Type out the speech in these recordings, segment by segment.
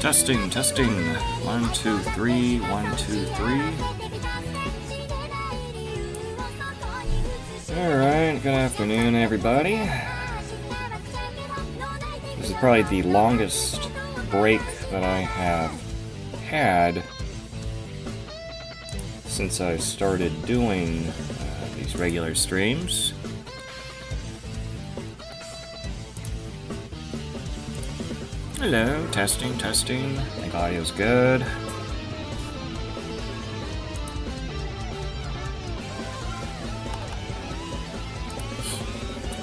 Testing, testing. 1, 2, 3, 1, 2, 3. Alright, good afternoon, everybody. This is probably the longest break that I have had since I started doing these regular streams. Hello, testing, testing. I think audio's good.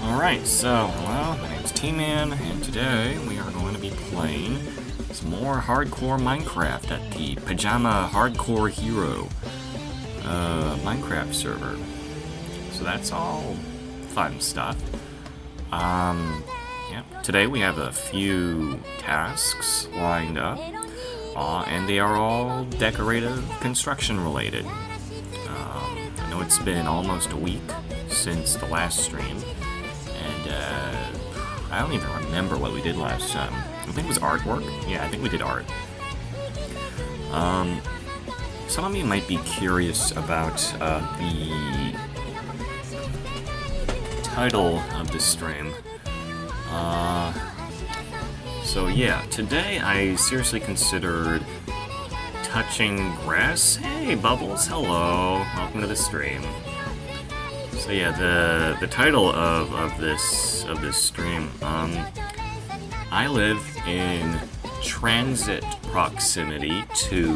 Alright, so, well, my name's T-Man, and today we are going to be playing some more hardcore Minecraft at the Pajama HardcoreHero Minecraft server. So that's all fun stuff. Today we have a few tasks lined up, and they are all decorative construction related. I know it's been almost a week since the last stream, and I don't even remember what we did last time. I think it was artwork. Yeah, I think we did art. Some of you might be curious about the title of this stream. So yeah, today I seriously considered touching grass. Hey Bubbles, hello, welcome to the stream. So yeah, the title of this stream, I live in transit proximity to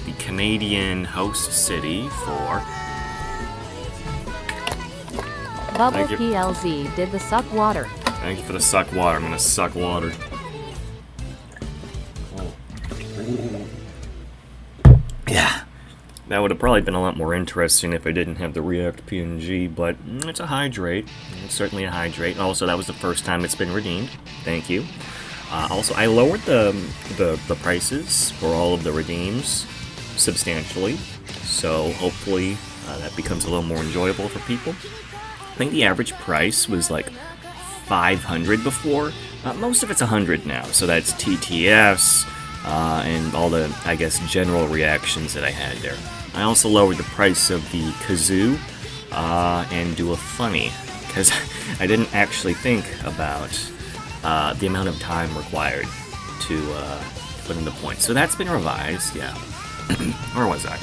the Canadian host city for Bubble PLZ did the suck water. Thank you for the suck water. I'm gonna suck water. Yeah. That would have probably been a lot more interesting if I didn't have the React PNG, but it's a hydrate. It's certainly a hydrate. Also, that was the first time it's been redeemed. Thank you. Also, I lowered the prices for all of the redeems substantially, so hopefully that becomes a little more enjoyable for people. I think the average price was like $500 before. Most of it's $100 now, so that's TTS and all the, I guess, general reactions that I had there. I also lowered the price of the kazoo and do a funny, because I didn't actually think about the amount of time required to put in the points. So that's been revised, yeah. Where was I?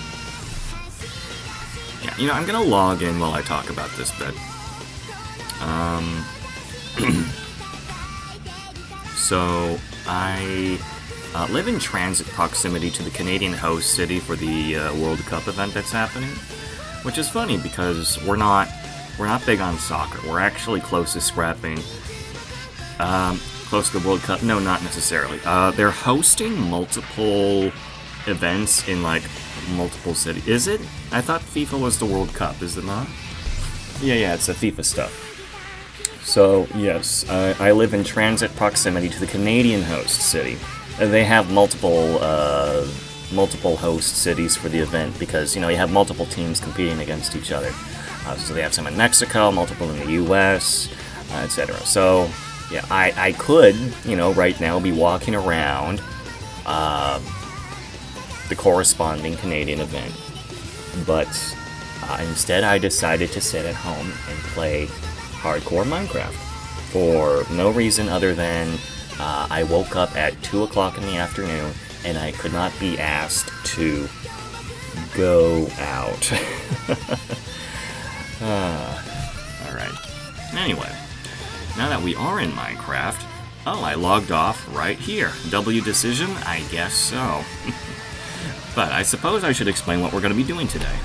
Yeah, you know, I'm gonna log in while I talk about this bit. So, I live in transit proximity to the Canadian host city for the World Cup event that's happening, which is funny because we're not we're not big on soccer. We're actually close to scrapping. Close to the World Cup? No, not necessarily. They're hosting multiple events in, like, multiple cities. Is it? I thought FIFA was the World Cup, is it not? Yeah, it's the FIFA stuff. So, yes, I live in transit proximity to the Canadian host city. They have multiple host cities for the event because, you know, you have multiple teams competing against each other. So they have some in Mexico, multiple in the US, etc. So, yeah, I could, you know, right now be walking around the corresponding Canadian event. But instead I decided to sit at home and play hardcore Minecraft for no reason other than I woke up at 2 o'clock in the afternoon and I could not be asked to go out. Alright. Anyway, now that we are in Minecraft, oh, I logged off right here. W decision? I guess so. But I suppose I should explain what we're going to be doing today.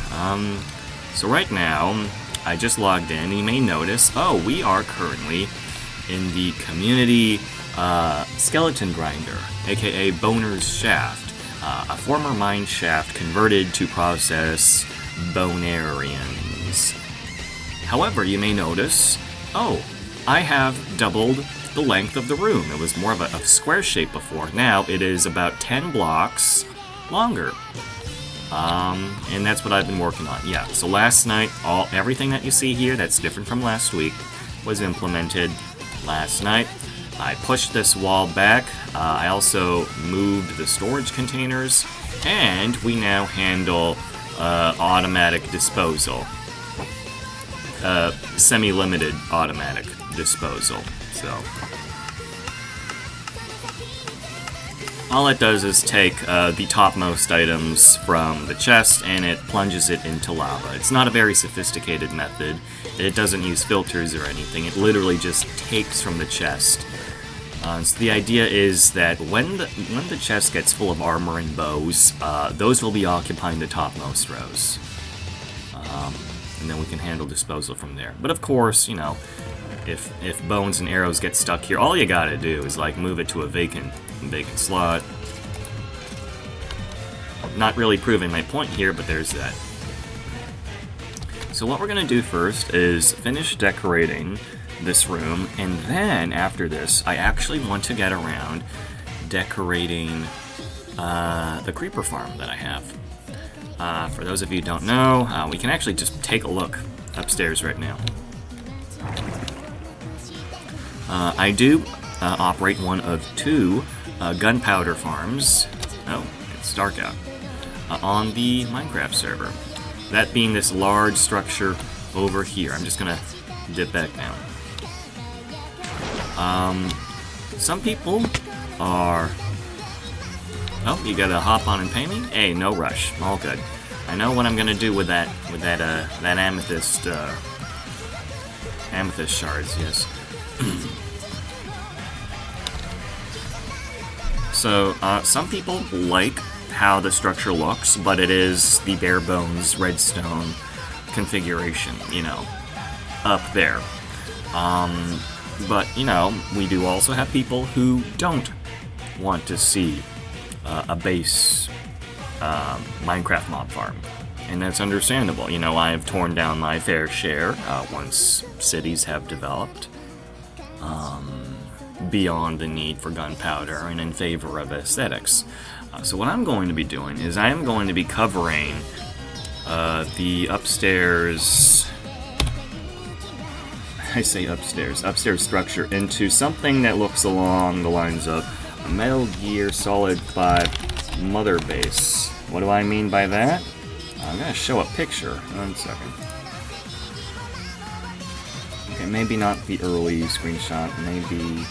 So right now, I just logged in, and you may notice, oh, we are currently in the community skeleton grinder, aka Boner's Shaft, a former mine shaft converted to process bonarians. However, you may notice, oh, I have doubled the length of the room. It was more of a square shape before. Now it is about 10 blocks longer. And that's what I've been working on. Yeah, so last night, everything that you see here that's different from last week was implemented last night. I pushed this wall back. I also moved the storage containers, and we now handle automatic disposal. Semi-limited automatic disposal. So all it does is take the topmost items from the chest and it plunges it into lava. It's not a very sophisticated method. It doesn't use filters or anything. It literally just takes from the chest. So the idea is that when the chest gets full of armor and bows, those will be occupying the topmost rows. And then we can handle disposal from there. But of course, you know, if bones and arrows get stuck here, all you gotta do is like move it to a vacant slot. Not really proving my point here, but there's that. So what we're gonna do first is finish decorating this room, and then after this, I actually want to get around decorating the creeper farm that I have. For those of you who don't know, we can actually just take a look upstairs right now. I do operate one of two gunpowder farms. Oh, it's dark out. On the Minecraft server. That being this large structure over here. I'm just gonna dip back down. Some people are... Oh, you gotta hop on and pay me? Hey, no rush. All good. I know what I'm gonna do with that amethyst, amethyst shards, yes. So, some people like how the structure looks, but it is the bare bones redstone configuration, you know, up there. But, you know, we do also have people who don't want to see a base Minecraft mob farm. And that's understandable. You know, I have torn down my fair share once cities have developed beyond the need for gunpowder and in favor of aesthetics. So what I'm going to be doing is I am going to be covering the upstairs... I say upstairs structure into something that looks along the lines of a Metal Gear Solid 5 mother base. What do I mean by that? I'm going to show a picture. 1 second. Okay, maybe not the early screenshot, maybe...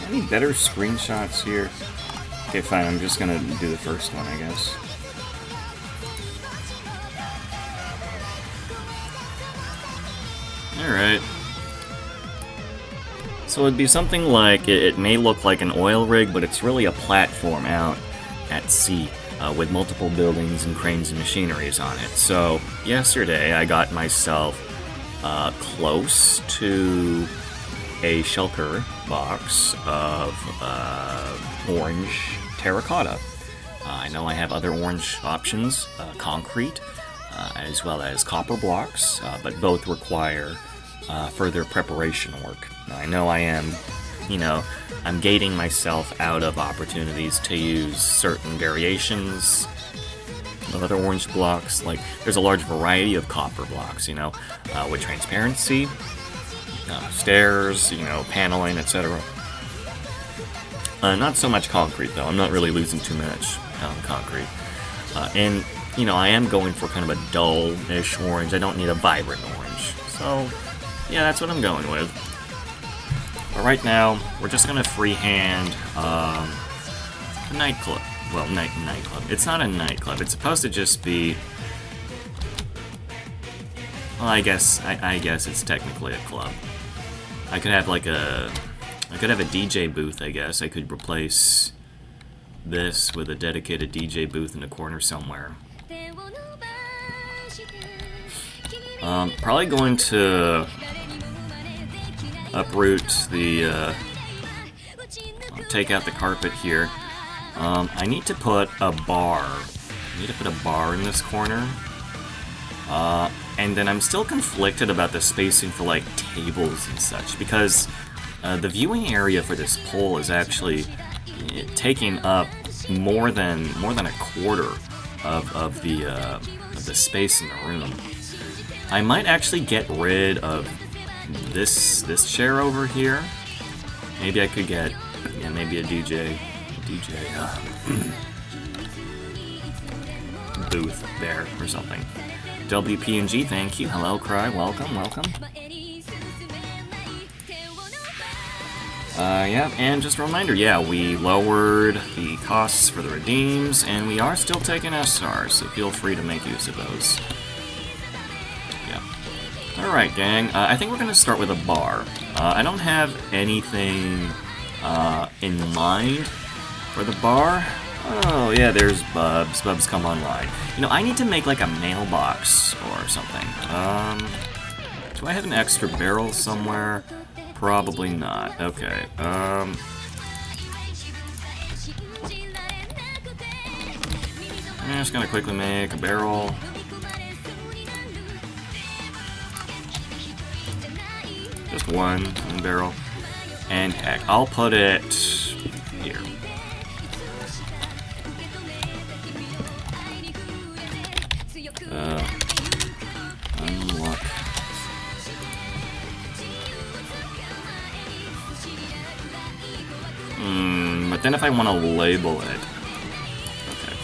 Any better screenshots here? Okay, fine, I'm just gonna do the first one, I guess. Alright. So it'd be something like, it may look like an oil rig, but it's really a platform out at sea with multiple buildings and cranes and machineries on it. So yesterday I got myself close to a shelter box of orange terracotta. I know I have other orange options, concrete, as well as copper blocks, but both require further preparation work. Now, I know I am, I'm gating myself out of opportunities to use certain variations of other orange blocks. Like, there's a large variety of copper blocks, with transparency, stairs, paneling, etc. Not so much concrete, though. I'm not really losing too much on concrete. And, I am going for kind of a dull-ish orange. I don't need a vibrant orange. So, yeah, that's what I'm going with. But right now, we're just going to freehand a nightclub. Well, nightclub. It's not a nightclub. It's supposed to just be... Well, I guess it's technically a club. I could have like I could have a DJ booth, I guess. I could replace this with a dedicated DJ booth in the corner somewhere. Probably going to uproot the, take out the carpet here. I need to put a bar. I need to put a bar in this corner. And then I'm still conflicted about the spacing for like tables and such, because the viewing area for this pole is actually taking up more than a quarter of the space in the room. I might actually get rid of this chair over here. Maybe I could get maybe a DJ booth there or something. WPNG, thank you. Hello, Cry. Welcome. Yeah, and just a reminder, we lowered the costs for the redeems, and we are still taking SRs, so feel free to make use of those. Yeah. Alright, gang, I think we're going to start with a bar. I don't have anything in mind for the bar. Oh, yeah, there's Bubs. Bubs come online. I need to make like a mailbox or something. Do I have an extra barrel somewhere? Probably not. Okay, I'm just gonna quickly make a barrel. Just one barrel. And heck, I'll put it here. Unlock. But then if I want to label it... Okay.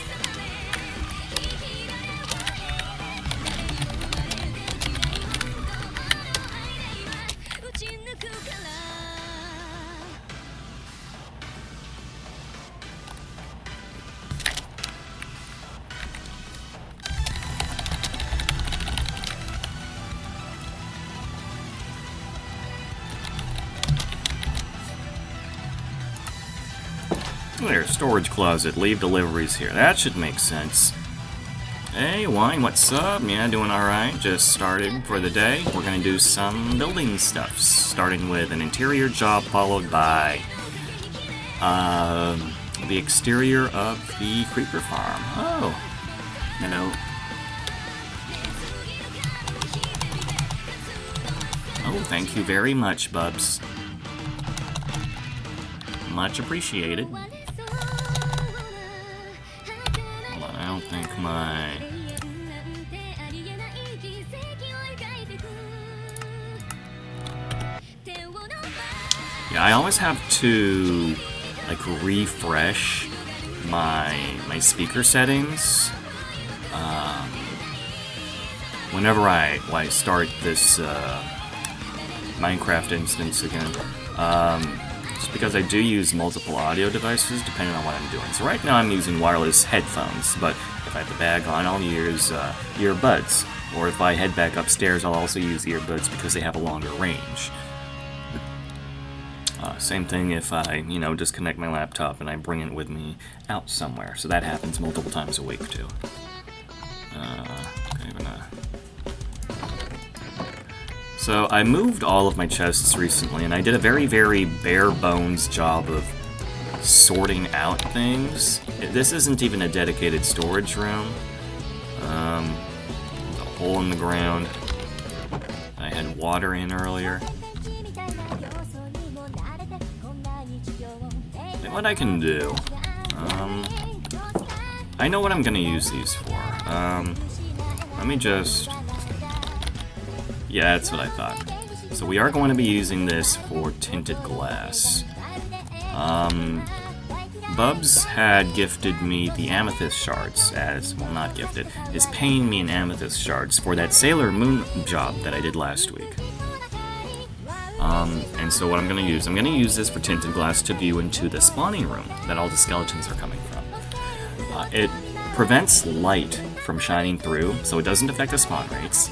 There, storage closet, leave deliveries here. That should make sense. Hey, Wine, what's up? Yeah, doing alright. Just started for the day. We're gonna do some building stuff, starting with an interior job, followed by the exterior of the creeper farm. Oh, hello. Oh, thank you very much, Bubs. Much appreciated. Hold on, I don't think my... Yeah, I always have to, like, refresh my speaker settings whenever I start this Minecraft instance again. Just because I do use multiple audio devices depending on what I'm doing. So right now I'm using wireless headphones, but if I have the bag on, I'll use earbuds. Or if I head back upstairs, I'll also use earbuds because they have a longer range. Same thing if I, disconnect my laptop and I bring it with me out somewhere. So that happens multiple times a week too. So I moved all of my chests recently, and I did a very, very bare bones job of sorting out things. This isn't even a dedicated storage room. There's a hole in the ground. I had water in earlier. What I can do, I know what I'm gonna use these for. Let me just, yeah, that's what I thought. So we are going to be using this for tinted glass. Bubs had gifted me the amethyst shards as, well, not gifted, is paying me in amethyst shards for that Sailor Moon job that I did last week. And so what I'm going to use this for tinted glass to view into the spawning room that all the skeletons are coming from. It prevents light from shining through, so it doesn't affect the spawn rates,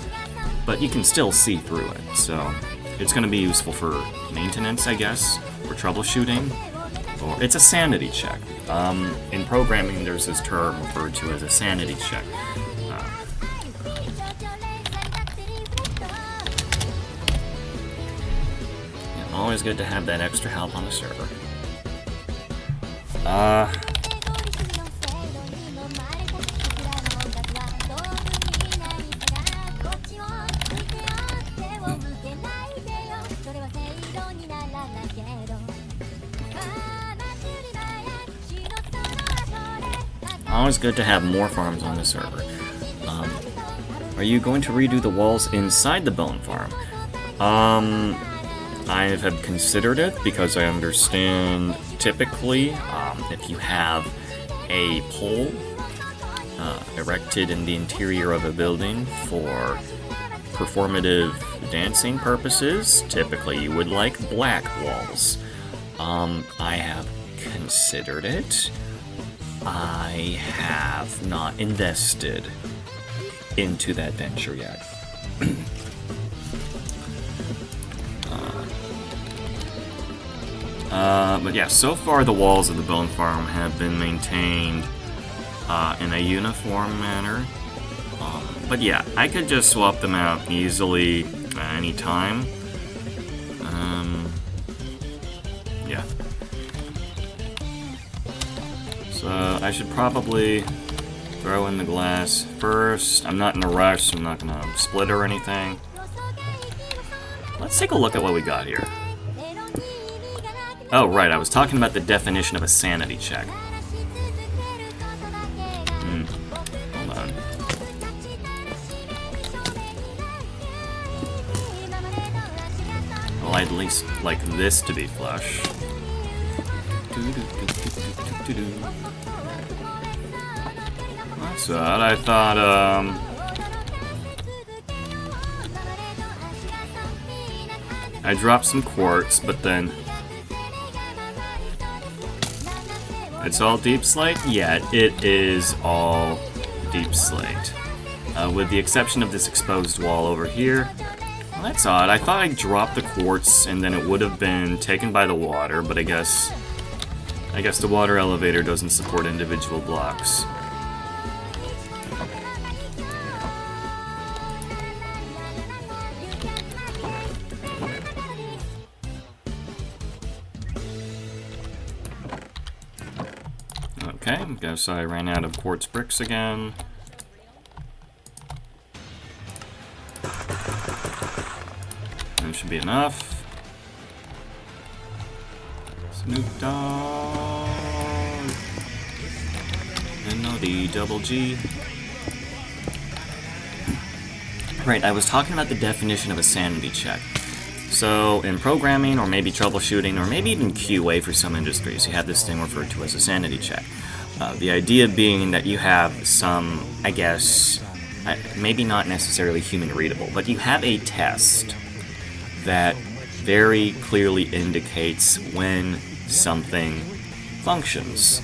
but you can still see through it, so it's going to be useful for maintenance, I guess, or troubleshooting, or it's a sanity check. In programming, there's this term referred to as a sanity check. Always good to have that extra help on the server. Always good to have more farms on the server. Are you going to redo the walls inside the bone farm? I have considered it because I understand typically if you have a pole erected in the interior of a building for performative dancing purposes, typically you would like black walls. I have considered it. I have not invested into that venture yet. But yeah, so far the walls of the bone farm have been maintained in a uniform manner. But yeah, I could just swap them out easily at any time. Yeah. So I should probably throw in the glass first. I'm not in a rush, I'm not gonna split or anything. Let's take a look at what we got here. Oh, right, I was talking about the definition of a sanity check. Hold on. Well, I'd at least like this to be flush. That's odd. I thought, I dropped some quartz, but then it's all deep slate? Yeah, it is all deep slate. With the exception of this exposed wall over here. Well, that's odd. I thought I dropped the quartz and then it would have been taken by the water, but I guess the water elevator doesn't support individual blocks. Okay, guess I ran out of quartz bricks again. That should be enough. Snoop Dogg. N-O-D-double-G. Right, I was talking about the definition of a sanity check. So, in programming, or maybe troubleshooting, or maybe even QA for some industries, you have this thing referred to as a sanity check. The idea being that you have some, I guess, maybe not necessarily human readable, but you have a test that very clearly indicates when something functions.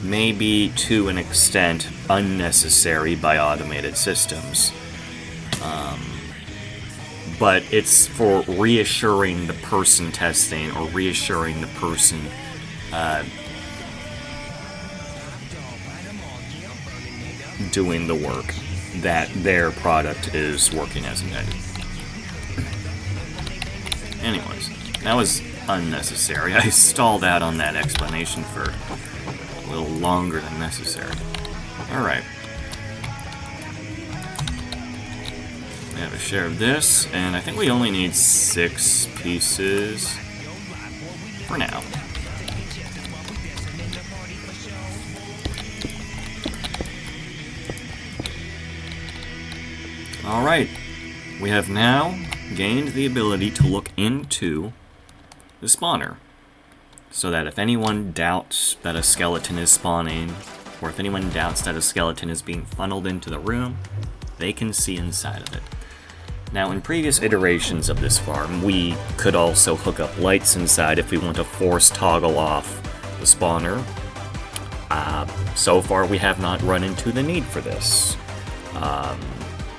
Maybe to an extent unnecessary by automated systems. but it's for reassuring the person testing or reassuring the person doing the work that their product is working as intended. Anyways, that was unnecessary. I stalled out on that explanation for a little longer than necessary. Alright. We have a share of this, and I think we only need 6 pieces for now. Alright, we have now gained the ability to look into the spawner, so that if anyone doubts that a skeleton is spawning, or if anyone doubts that a skeleton is being funneled into the room, they can see inside of it. Now, in previous iterations of this farm, we could also hook up lights inside if we want to force toggle off the spawner. So far, we have not run into the need for this.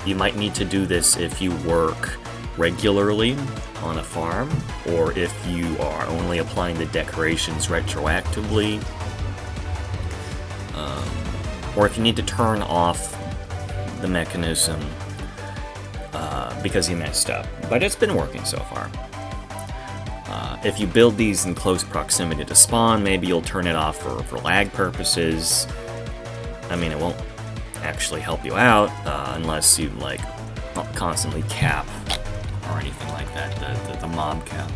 You might need to do this if you work regularly on a farm, or if you are only applying the decorations retroactively, or if you need to turn off the mechanism because you messed up. But it's been working so far. If you build these in close proximity to spawn, maybe you'll turn it off for lag purposes. I mean, it won't actually help you out unless you like constantly cap or anything like that, the mob cap.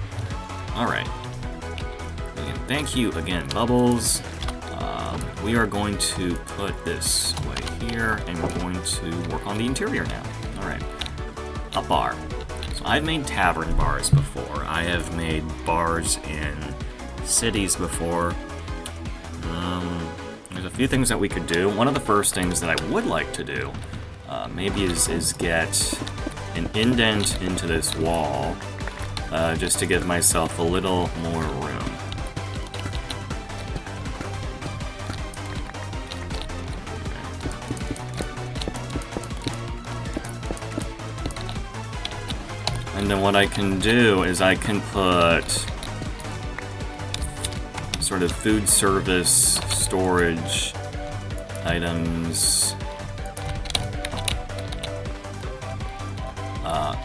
Alright. Again, thank you again, Bubbles. We are going to put this away here, and we're going to work on the interior now. Alright. A bar. So I've made tavern bars before. I have made bars in cities before. There's a few things that we could do. One of the first things that I would like to do, maybe is get an indent into this wall, just to give myself a little more room. And then what I can do is I can put sort of food service storage items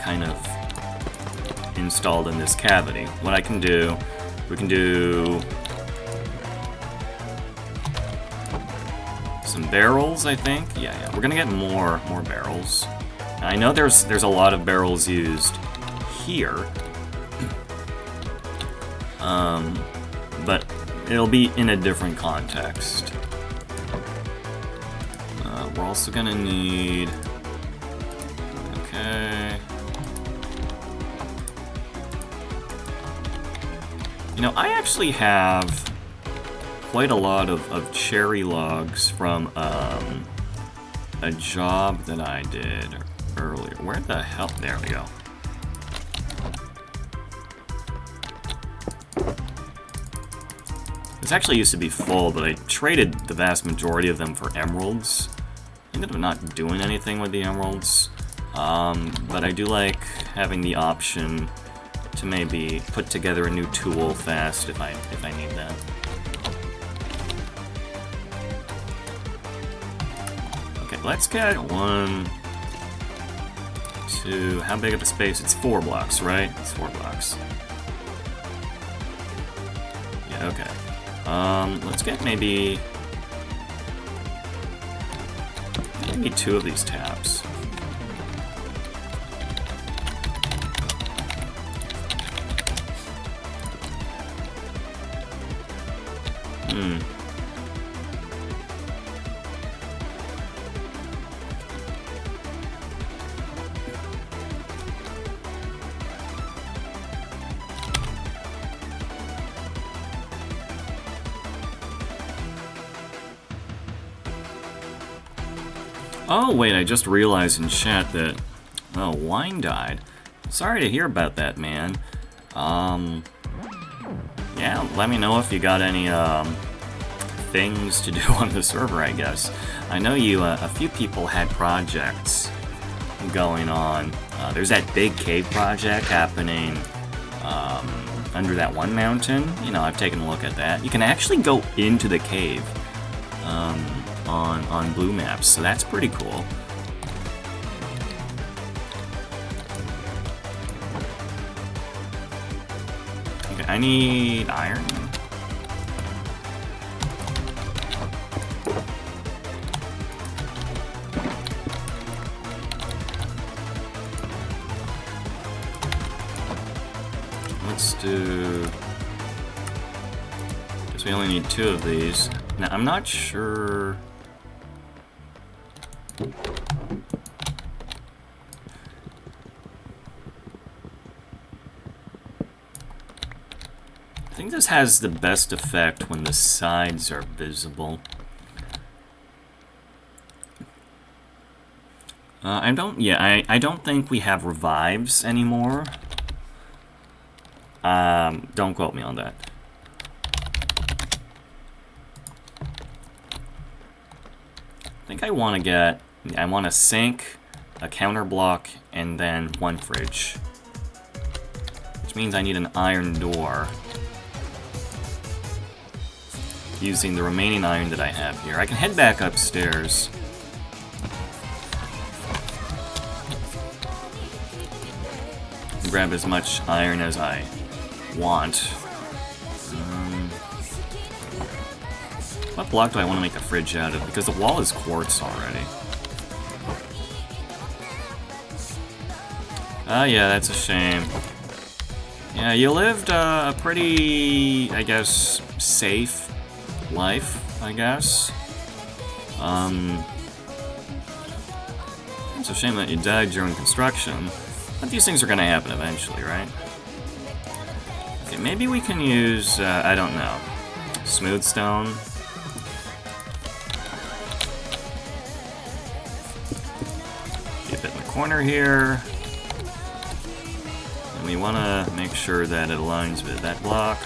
kind of installed in this cavity. What I can do, we can do some barrels, I think. Yeah, we're gonna get more barrels. And I know there's a lot of barrels used here, but it'll be in a different context. We're also gonna need... Okay... You know, I actually have quite a lot of cherry logs from a job that I did earlier. Where the hell? There we go. This actually used to be full, but I traded the vast majority of them for emeralds. I ended up not doing anything with the emeralds, but I do like having the option to maybe put together a new tool fast if I need that. Okay, let's get 1, 2. How big of a space? It's 4 blocks, right? It's 4 blocks. Yeah, okay. Let's get maybe 2 of these tabs. Oh, wait, I just realized in chat that... Oh, wine died. Sorry to hear about that, man. Yeah, let me know if you got any, things to do on the server, I guess. I know you, a few people had projects going on. There's that big cave project happening under that one mountain. You know, I've taken a look at that. You can actually go into the cave on blue maps, so that's pretty cool. Okay, I need iron. Let's do... Guess we only need 2 of these. Now, I'm not sure... I think this has the best effect when the sides are visible. I don't think we have revives anymore. Don't quote me on that. I think I want a sink, a counter block, and then 1 fridge. Which means I need an iron door. Using the remaining iron that I have here. I can head back upstairs. Grab as much iron as I want. What block do I want to make a fridge out of? Because the wall is quartz already. Ah, yeah, that's a shame. Yeah, you lived a pretty, I guess, safe life, I guess. It's a shame that you died during construction. But these things are gonna happen eventually, right? Okay, maybe we can use, I don't know, smooth stone. Keep it in the corner here. And we wanna make sure that it aligns with that block.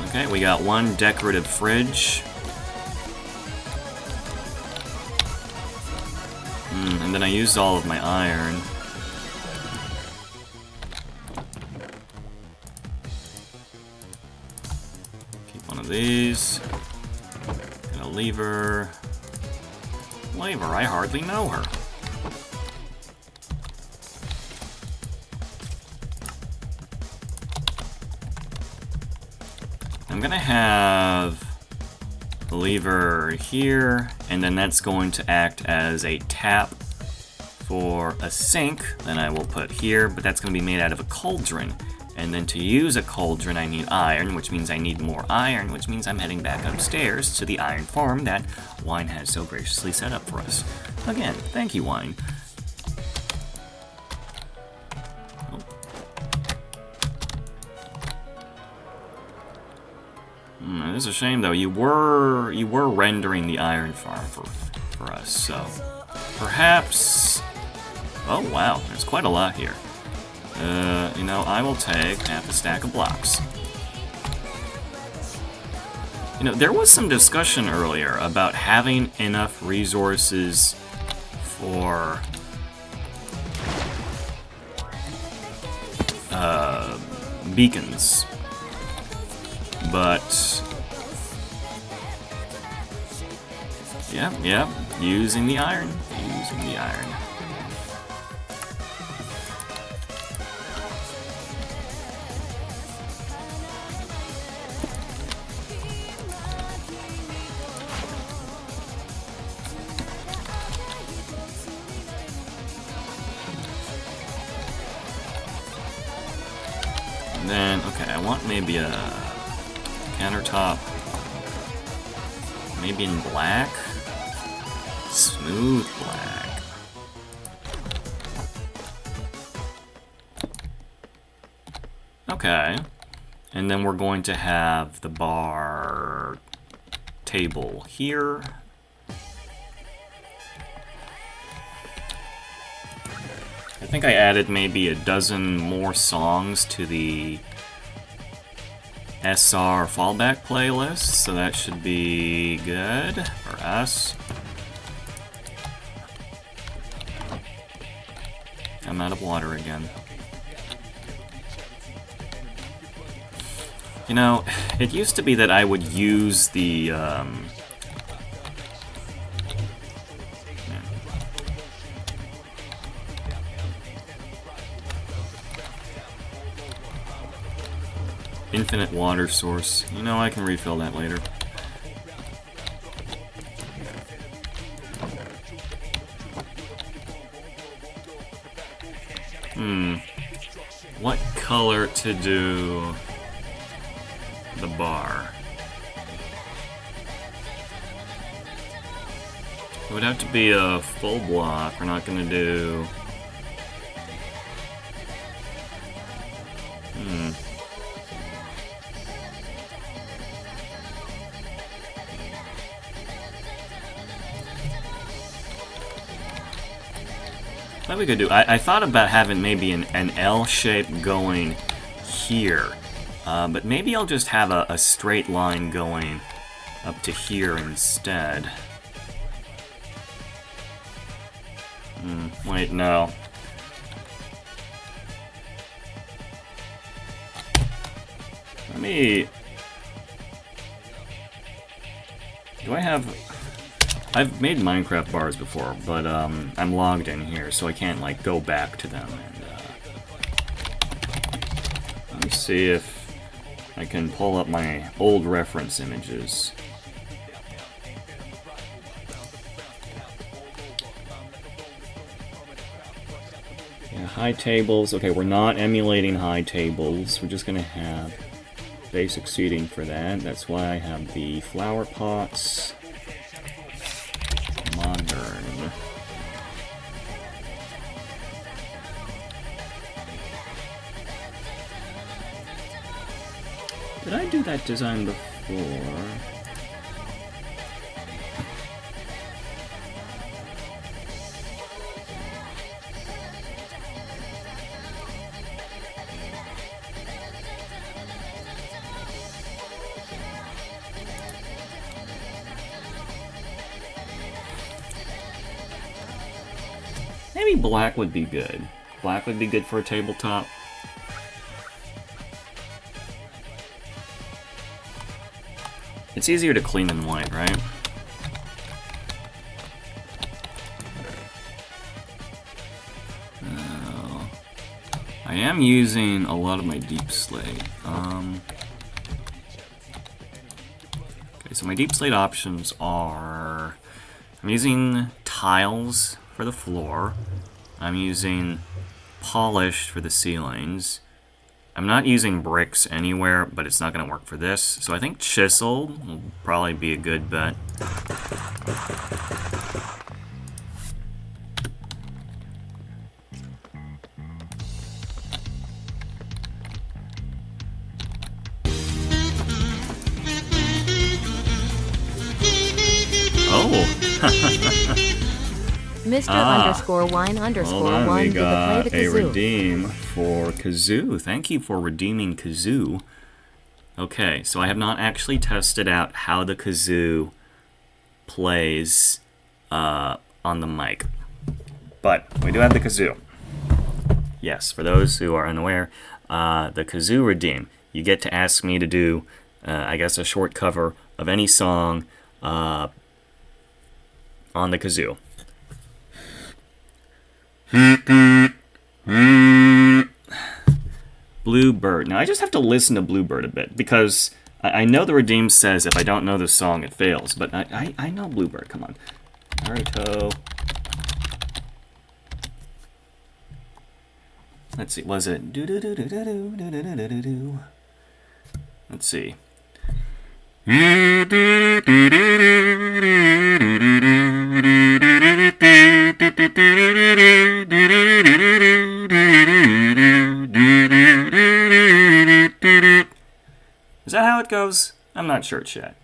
Okay, we got 1 decorative fridge. And then I used all of my iron. Keep one of these. And a lever. Lever, I hardly know her. I'm gonna have a lever here, and then that's going to act as a tap for a sink. Then I will put here, but that's going to be made out of a cauldron. And then to use a cauldron, I need iron, which means I need more iron, which means I'm heading back upstairs to the iron farm that Wine has so graciously set up for us. Again, thank you, Wine. It is a shame, though. You were rendering the iron farm for us, so perhaps. Oh wow, there's quite a lot here. You know, I will take half a stack of blocks. You know, there was some discussion earlier about having enough resources for beacons, but yeah, using the iron. And then, okay, I want maybe a countertop, maybe in black, smooth black. Okay, and then we're going to have the bar table here. I think I added maybe a dozen more songs to the SR fallback playlist, so that should be good for us. I'm out of water again. You know, it used to be that I would use the, infinite water source. You know, I can refill that later. What color to do the bar? It would have to be a full block. We're not gonna do... What we could do, I thought about having maybe an L shape going here, but maybe I'll just have a straight line going up to here instead. Wait, no. Let me... Do I have... I've made Minecraft bars before, but I'm logged in here, so I can't, like, go back to them. And let me see if I can pull up my old reference images. Yeah, high tables. Okay, we're not emulating high tables. We're just gonna have basic seating for that. That's why I have the flower pots. Modern. Did I do that design before? Maybe black would be good. Black would be good for a tabletop. It's easier to clean than white, right? I am using a lot of my deep slate. Okay, so my deep slate options are... I'm using tiles for the floor. I'm using polished for the ceilings. I'm not using bricks anywhere, but it's not going to work for this. So I think chisel will probably be a good bet. Oh! Mr. underscore wine underscore one we got play the a kazoo. redeem for Kazoo. Thank you for redeeming Kazoo. Okay, so I have not actually tested out how the Kazoo plays on the mic. But we do have the Kazoo. Yes, for those who are unaware, the Kazoo redeem. You get to ask me to do, I guess, a short cover of any song on the Kazoo. Bluebird. Now, I just have to listen to Bluebird a bit, because I know the redeem says if I don't know the song, it fails, but I know Bluebird. Come on. Naruto. Let's see, was it do-do-do-do-do-do-do-do-do-do? Let's see. Is that how it goes? I'm not sure, chat.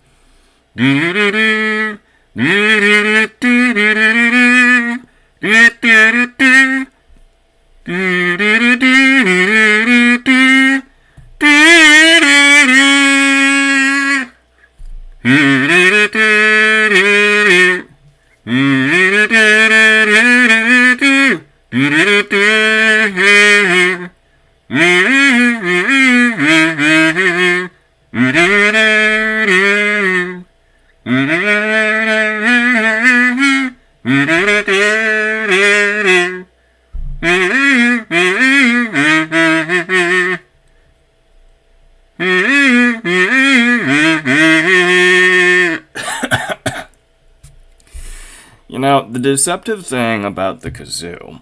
You know, the deceptive thing about the kazoo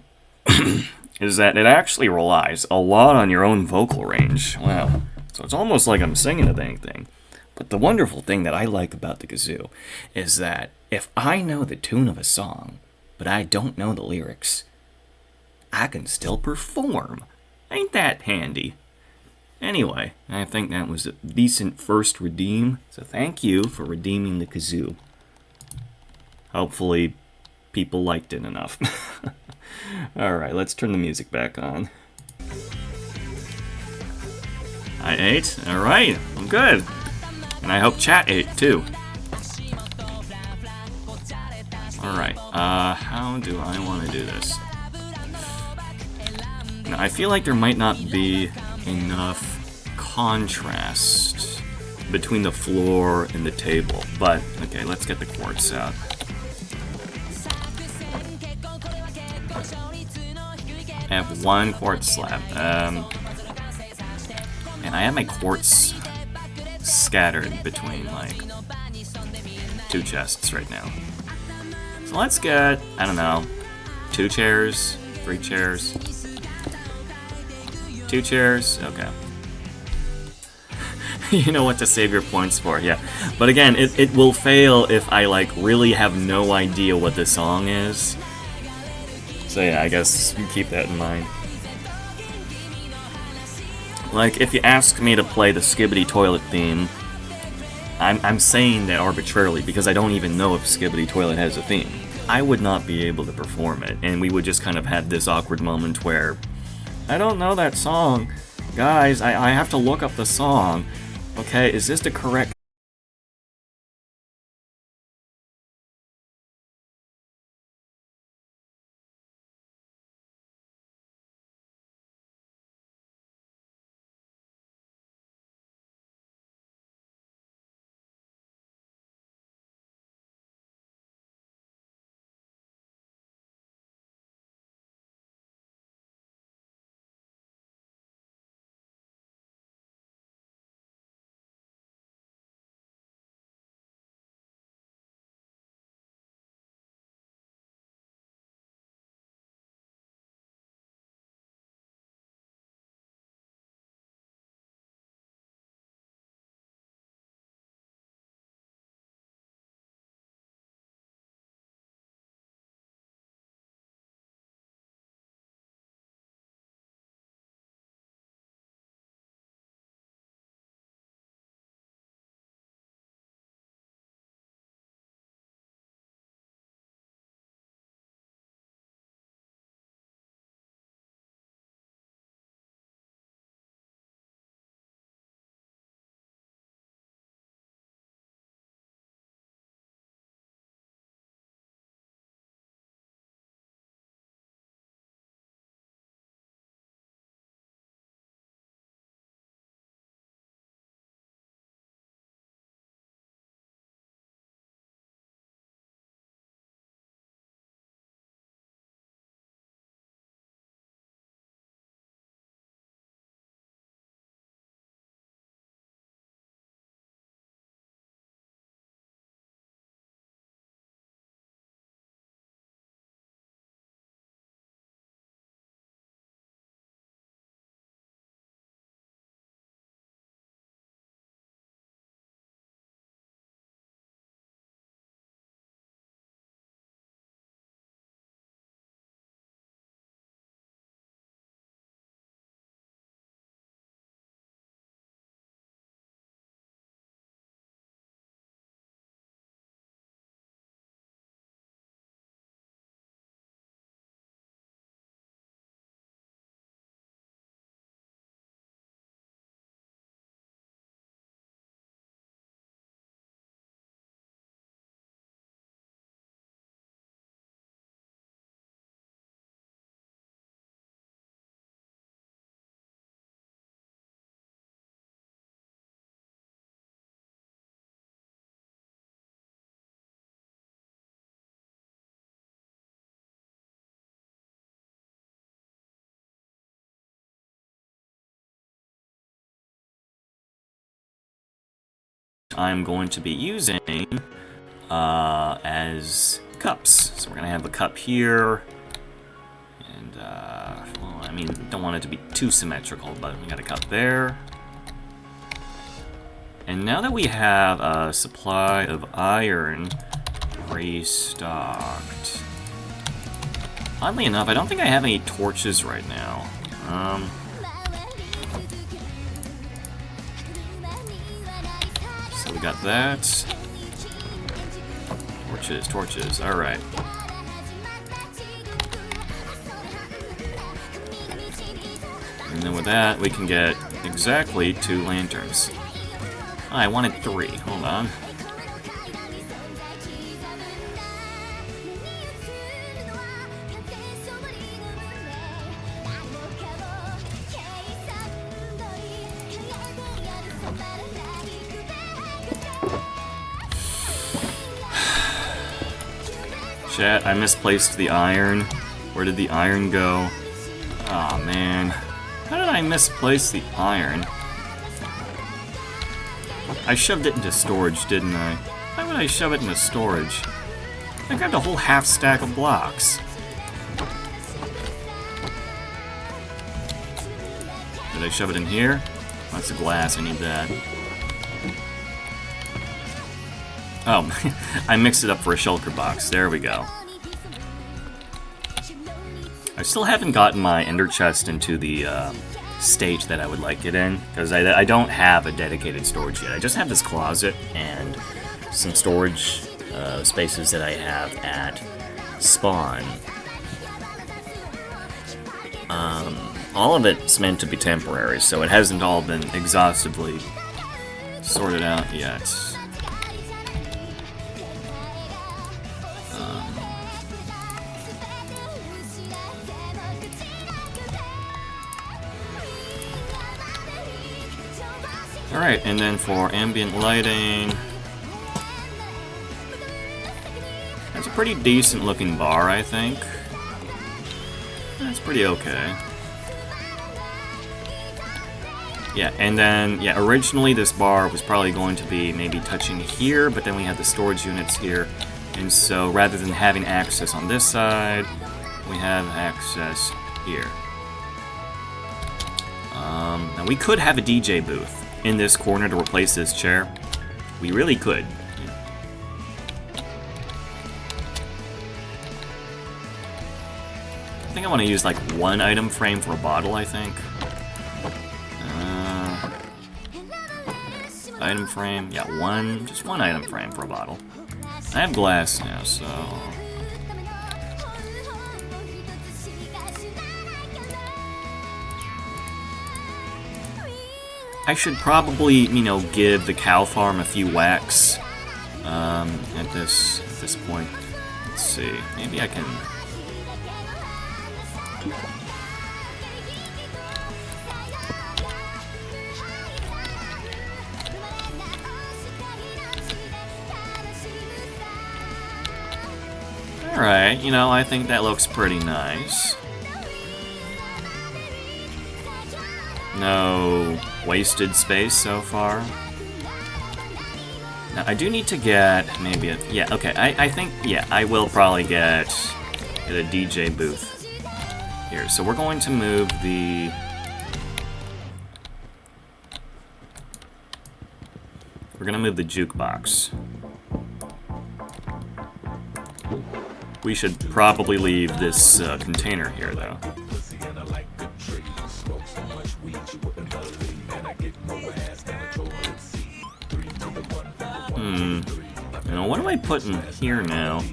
is that it actually relies a lot on your own vocal range. Wow. So it's almost like I'm singing the dang thing. But the wonderful thing that I like about the kazoo is that if I know the tune of a song, but I don't know the lyrics, I can still perform. Ain't that handy? Anyway, I think that was a decent first redeem, so thank you for redeeming the kazoo. Hopefully, people liked it enough. Alright, let's turn the music back on. I ate? Alright, I'm good. And I hope chat ate too. Alright, how do I want to do this? Now, I feel like there might not be enough contrast between the floor and the table, but okay, let's get the quartz out. I have one quartz slab, and I have my quartz scattered between like 2 chests right now. So let's get, I don't know, 2 chairs, 3 chairs, 2 chairs, okay. You know what to save your points for, yeah. But again, it will fail if I like really have no idea what the song is. So yeah, I guess you keep that in mind. Like, if you ask me to play the Skibbity Toilet theme, I'm saying that arbitrarily because I don't even know if Skibbity Toilet has a theme. I would not be able to perform it, and we would just kind of have this awkward moment where, I don't know that song. Guys, I have to look up the song. Okay, is this the correct I'm going to be using as cups. So we're going to have a cup here. And, well, I mean, don't want it to be too symmetrical, but we got a cup there. And now that we have a supply of iron restocked, oddly enough, I don't think I have any torches right now. So we got that. Torches, alright. And then with that, we can get exactly 2 lanterns. Oh, I wanted 3, hold on. Chat, I misplaced the iron. Where did the iron go? Aw, man. How did I misplace the iron? I shoved it into storage, didn't I? Why would I shove it into storage? I grabbed a whole half stack of blocks. Did I shove it in here? That's the glass, I need that. Oh, I mixed it up for a shulker box. There we go. I still haven't gotten my ender chest into the state that I would like it in, because I don't have a dedicated storage yet. I just have this closet and some storage spaces that I have at spawn. All of it's meant to be temporary, so it hasn't all been exhaustively sorted out yet. Alright, and then for ambient lighting, that's a pretty decent looking bar, I think. That's pretty okay. Yeah, and then, yeah, originally this bar was probably going to be maybe touching here, but then we have the storage units here, and so rather than having access on this side, we have access here. Now we could have a DJ booth in this corner to replace this chair. We really could. I think I want to use like 1 item frame for a bottle, I think. Item frame, yeah, just one item frame for a bottle. I have glass now, so... I should probably, you know, give the cow farm a few whacks at this point. Let's see, maybe I can... Alright, you know, I think that looks pretty nice. No wasted space so far. Now, I do need to get maybe a... Yeah, okay, I think, yeah, I will probably get a DJ booth here. So we're going to move the... We're going to move the jukebox. We should probably leave this container here, though. You know, what do I put in here now?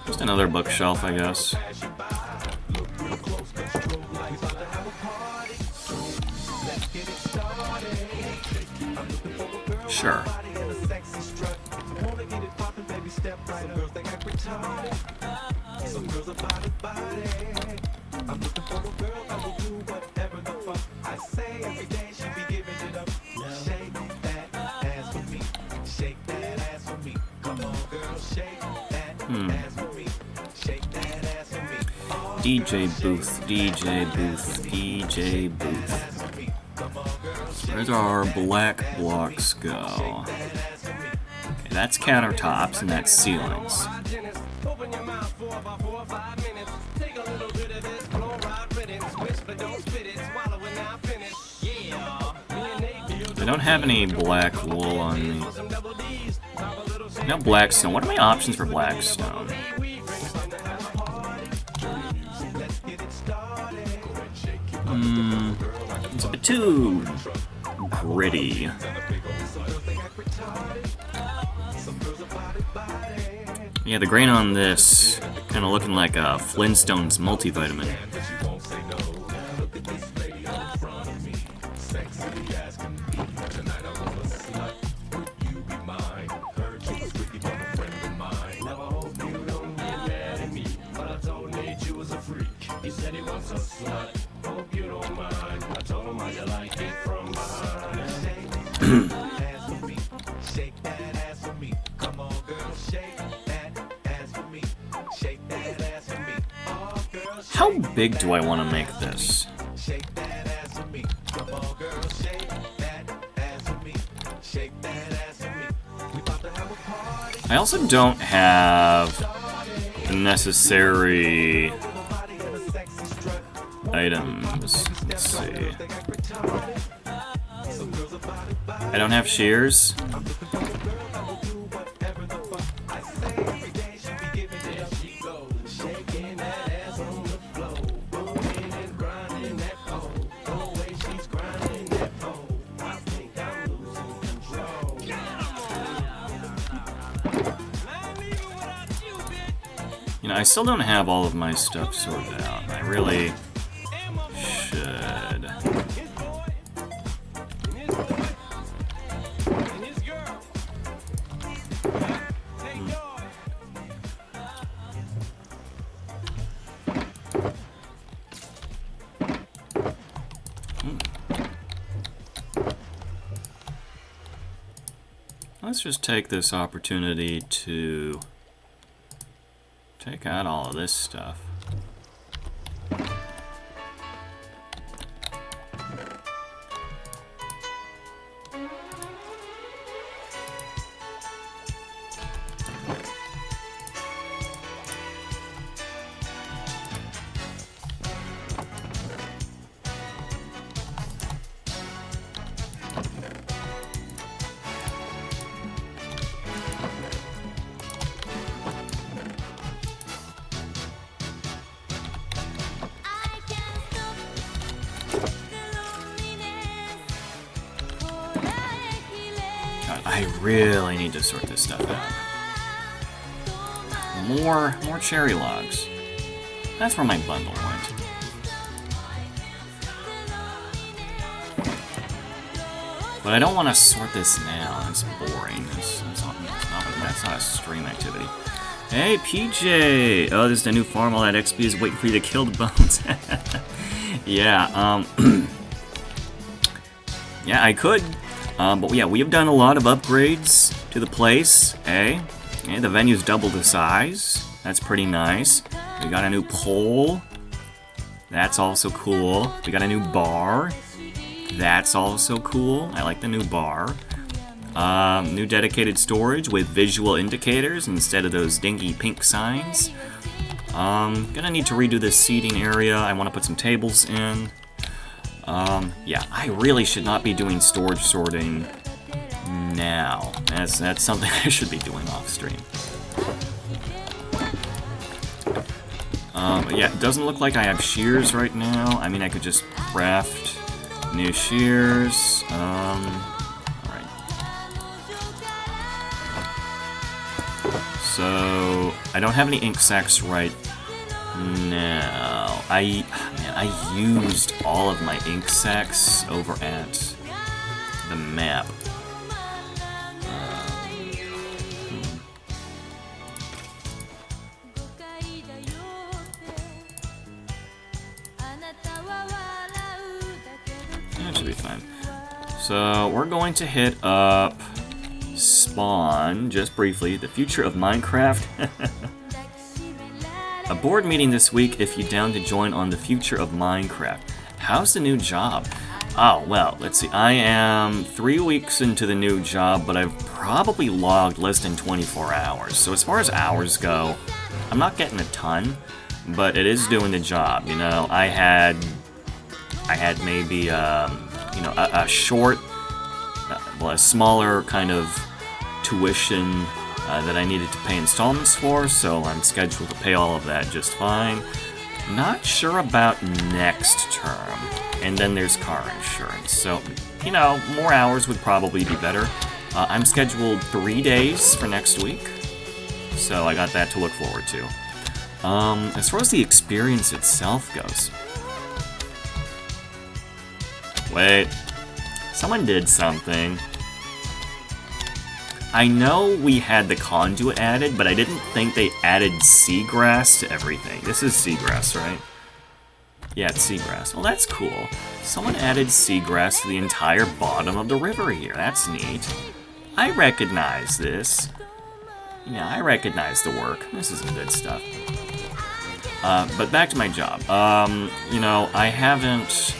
Just another bookshelf, I guess. Sure. DJ Booth, DJ Booth, DJ Booth. Where's our black blocks go? Okay, that's countertops and that's ceilings. I don't have any black wool on me. No blackstone. What are my options for blackstone? It's a bit too gritty. Yeah, the grain on this kind of looking like a Flintstones multivitamin. How big do I want to make this? I also don't have the necessary items. Let's see. I don't have shears. You know, I still don't have all of my stuff sorted out. I really should. Let's just take this opportunity to take out all of this stuff. I really need to sort this stuff out. More cherry logs. That's where my bundle went. But I don't want to sort this now. It's boring. That's not a stream activity. Hey, PJ! Oh, this is the new farm. All that XP is waiting for you to kill the bones. Yeah, yeah, I could. But yeah, we have done a lot of upgrades to the place, eh? Yeah, the venue's doubled the size. That's pretty nice. We got a new pole. That's also cool. We got a new bar. That's also cool. I like the new bar. New dedicated storage with visual indicators instead of those dinky pink signs. Gonna need to redo this seating area. I want to put some tables in. Yeah, I really should not be doing storage sorting now. That's something I should be doing off stream. But yeah, it doesn't look like I have shears right now. I mean, I could just craft new shears. Alright. So, I don't have any ink sacs right now. I used all of my ink sacs over at the map. That should be fine. So we're going to hit up Spawn just briefly. The future of Minecraft. A board meeting this week if you down to join on the future of Minecraft. How's the new job? Oh, well, let's see. I am 3 weeks into the new job, but I've probably logged less than 24 hours. So as far as hours go, I'm not getting a ton, but it is doing the job. You know, I had maybe, a short, a smaller kind of tuition that I needed to pay installments for, so I'm scheduled to pay all of that just fine. Not sure about next term. And then there's car insurance, so, you know, more hours would probably be better. I'm scheduled 3 days for next week, so I got that to look forward to. As far as the experience itself goes... Wait, someone did something. I know we had the conduit added, but I didn't think they added seagrass to everything. This is seagrass, right? Yeah, it's seagrass. Well, that's cool. Someone added seagrass to the entire bottom of the river here. That's neat. I recognize this. Yeah, I recognize the work. This is some good stuff. But back to my job. You know, I haven't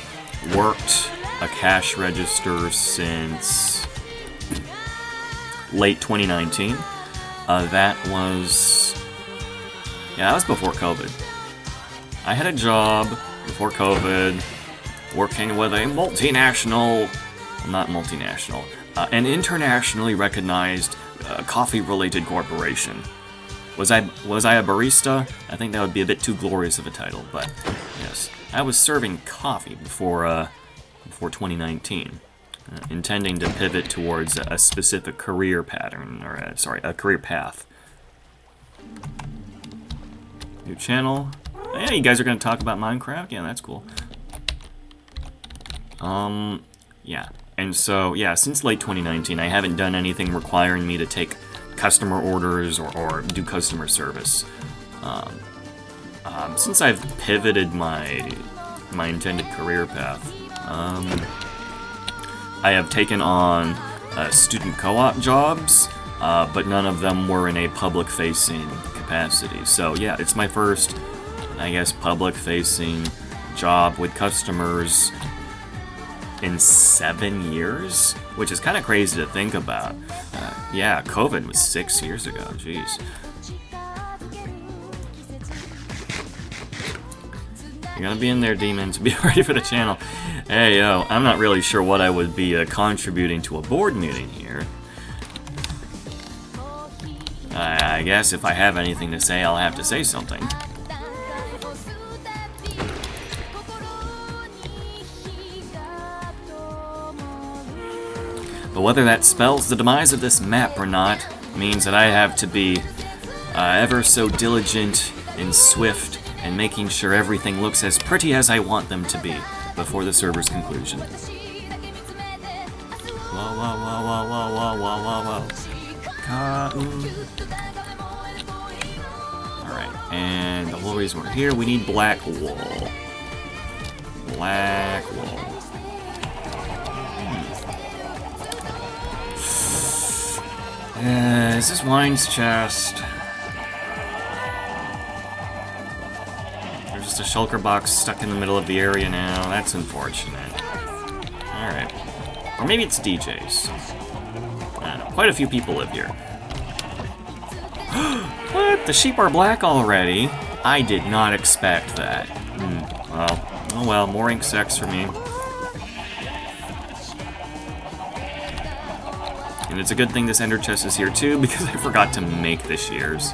worked a cash register since late 2019. That was before COVID. I had a job before COVID, working with a multinational, not multinational, an internationally recognized coffee-related corporation. Was I a barista? I think that would be a bit too glorious of a title, but yes, I was serving coffee before 2019. Intending to pivot towards a specific career pattern, or a career path. New channel. Yeah, you guys are going to talk about Minecraft? Yeah, that's cool. Yeah. And so, yeah, since late 2019, I haven't done anything requiring me to take customer orders or do customer service. Since I've pivoted my intended career path, I have taken on student co-op jobs, but none of them were in a public-facing capacity. So yeah, it's my first, I guess, public-facing job with customers in 7 years, which is kind of crazy to think about. Yeah, COVID was 6 years ago, jeez. You're gonna be in there, demons. Be ready for the channel. Hey, yo, I'm not really sure what I would be contributing to a board meeting here. I guess if I have anything to say, I'll have to say something. But whether that spells the demise of this map or not, means that I have to be ever so diligent and swift and making sure everything looks as pretty as I want them to be before the server's conclusion. Whoa, whoa, whoa, whoa, whoa, whoa, whoa, whoa, whoa. Cotton. Alright, and the whole reason we're here, we need black wool. Black wool. Is this wine's chest? There's just a shulker box stuck in the middle of the area now. That's unfortunate. Alright. Or maybe it's DJ's. I don't know. Quite a few people live here. What? The sheep are black already? I did not expect that. Well, oh well, more ink sex for me. And it's a good thing this ender chest is here too, because I forgot to make the shears.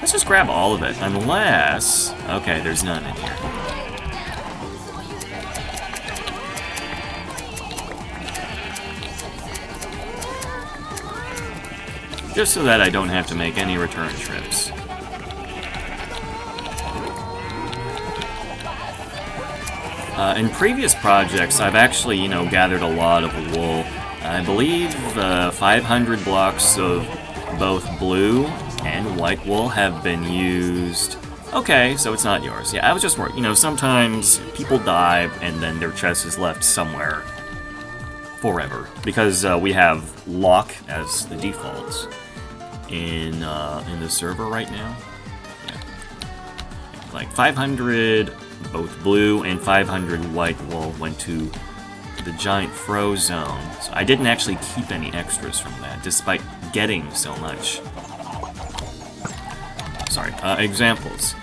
Let's just grab all of it, unless... Okay, there's none in here. Just so that I don't have to make any return trips. In previous projects, I've actually, gathered a lot of wool. I believe 500 blocks of both blue and white wool have been used. Okay, so it's not yours. Yeah, I was just worried. Sometimes people die and then their chest is left somewhere forever. Because we have lock as the defaults in the server right now. Yeah. Like 500 both blue and 500 white wool went to the giant fro zone. So I didn't actually keep any extras from that, despite getting so much. Sorry, examples.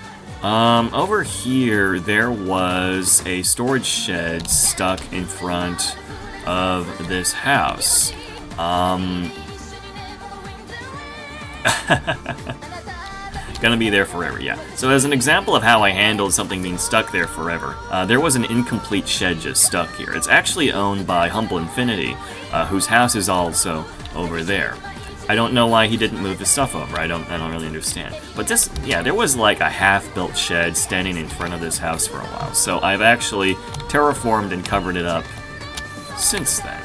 Over here, there was a storage shed stuck in front of this house. Gonna be there forever, yeah. So as an example of how I handled something being stuck there forever, there was an incomplete shed just stuck here. It's actually owned by Humble Infinity, whose house is also over there. I don't know why he didn't move the stuff over. I don't really understand. But this, yeah, there was like a half-built shed standing in front of this house for a while. So I've actually terraformed and covered it up since then.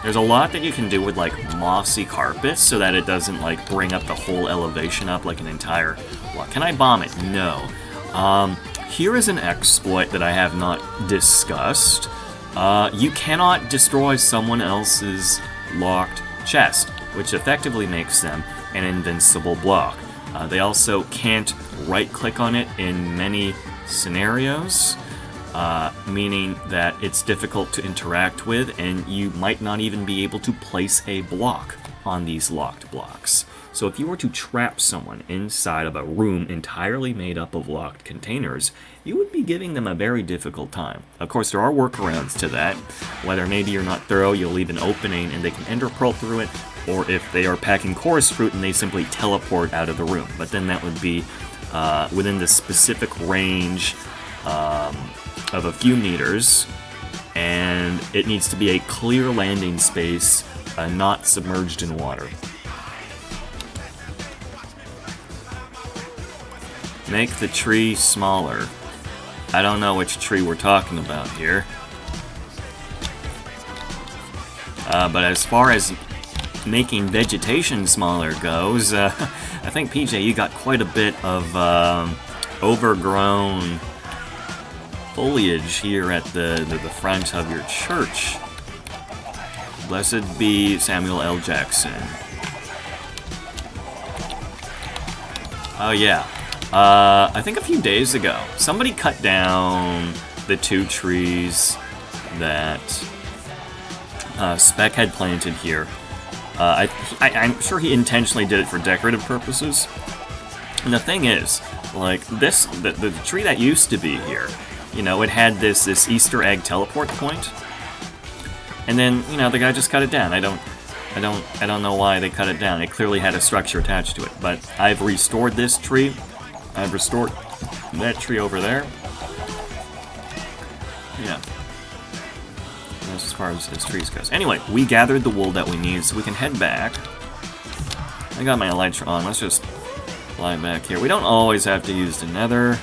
There's a lot that you can do with like mossy carpets so that it doesn't like bring up the whole elevation up like an entire block. Can I bomb it? No. Here is an exploit that I have not discussed. You cannot destroy someone else's locked chest, which effectively makes them an invincible block. They also can't right-click on it in many scenarios, meaning that it's difficult to interact with, and you might not even be able to place a block on these locked blocks. So if you were to trap someone inside of a room entirely made up of locked containers, you would be giving them a very difficult time. Of course, there are workarounds to that, whether maybe you're not thorough, you'll leave an opening and they can ender pearl through it, or if they are packing chorus fruit and they simply teleport out of the room. But then that would be within the specific range of a few meters, and it needs to be a clear landing space, not submerged in water. Make the tree smaller. I don't know which tree we're talking about here. But as far as making vegetation smaller goes, I think, PJ, you got quite a bit of overgrown foliage here at the front of your church. Blessed be Samuel L. Jackson. Oh, yeah. I think a few days ago, somebody cut down the 2 trees that Spec had planted here. I'm sure he intentionally did it for decorative purposes. And the thing is, like, the tree that used to be here, you know, it had this Easter egg teleport point. And then, you know, the guy just cut it down. I don't know why they cut it down. It clearly had a structure attached to it. But I've restored this tree. I've restored that tree over there. Yeah. That's as far as trees goes. Anyway, we gathered the wool that we need, so we can head back. I got my elytra on. Let's just fly back here. We don't always have to use the nether.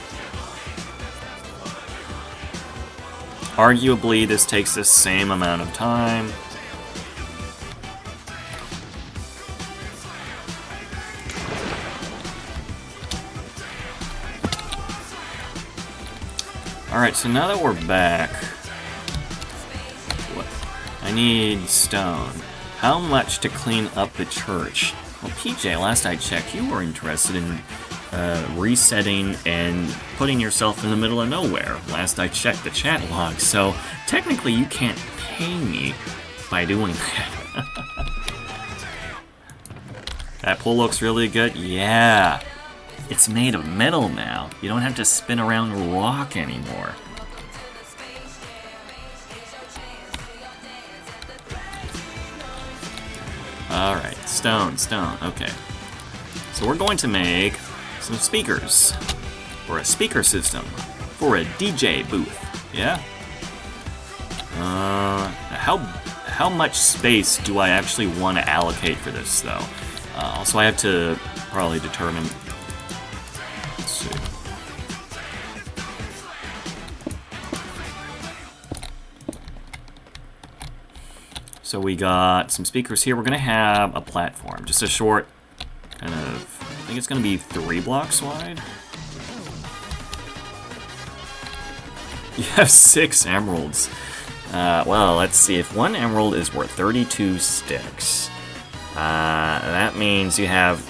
Arguably, this takes the same amount of time. Alright, so now that we're back, I need stone. How much to clean up the church? Well, PJ, last I checked, you were interested in resetting and putting yourself in the middle of nowhere. Last I checked the chat log, so technically you can't pay me by doing that. That pool looks really good. Yeah. It's made of metal now. You don't have to spin around rock anymore. Alright, stone, okay. So we're going to make some speakers, or a speaker system, for a DJ booth, yeah? How much space do I actually want to allocate for this, though? Also, I have to probably determine... Let's see. So we got some speakers here. We're going to have a platform, just a short kind of... I think it's going to be 3 blocks wide. You have 6 emeralds. Well, let's see. If 1 emerald is worth 32 sticks, That means you have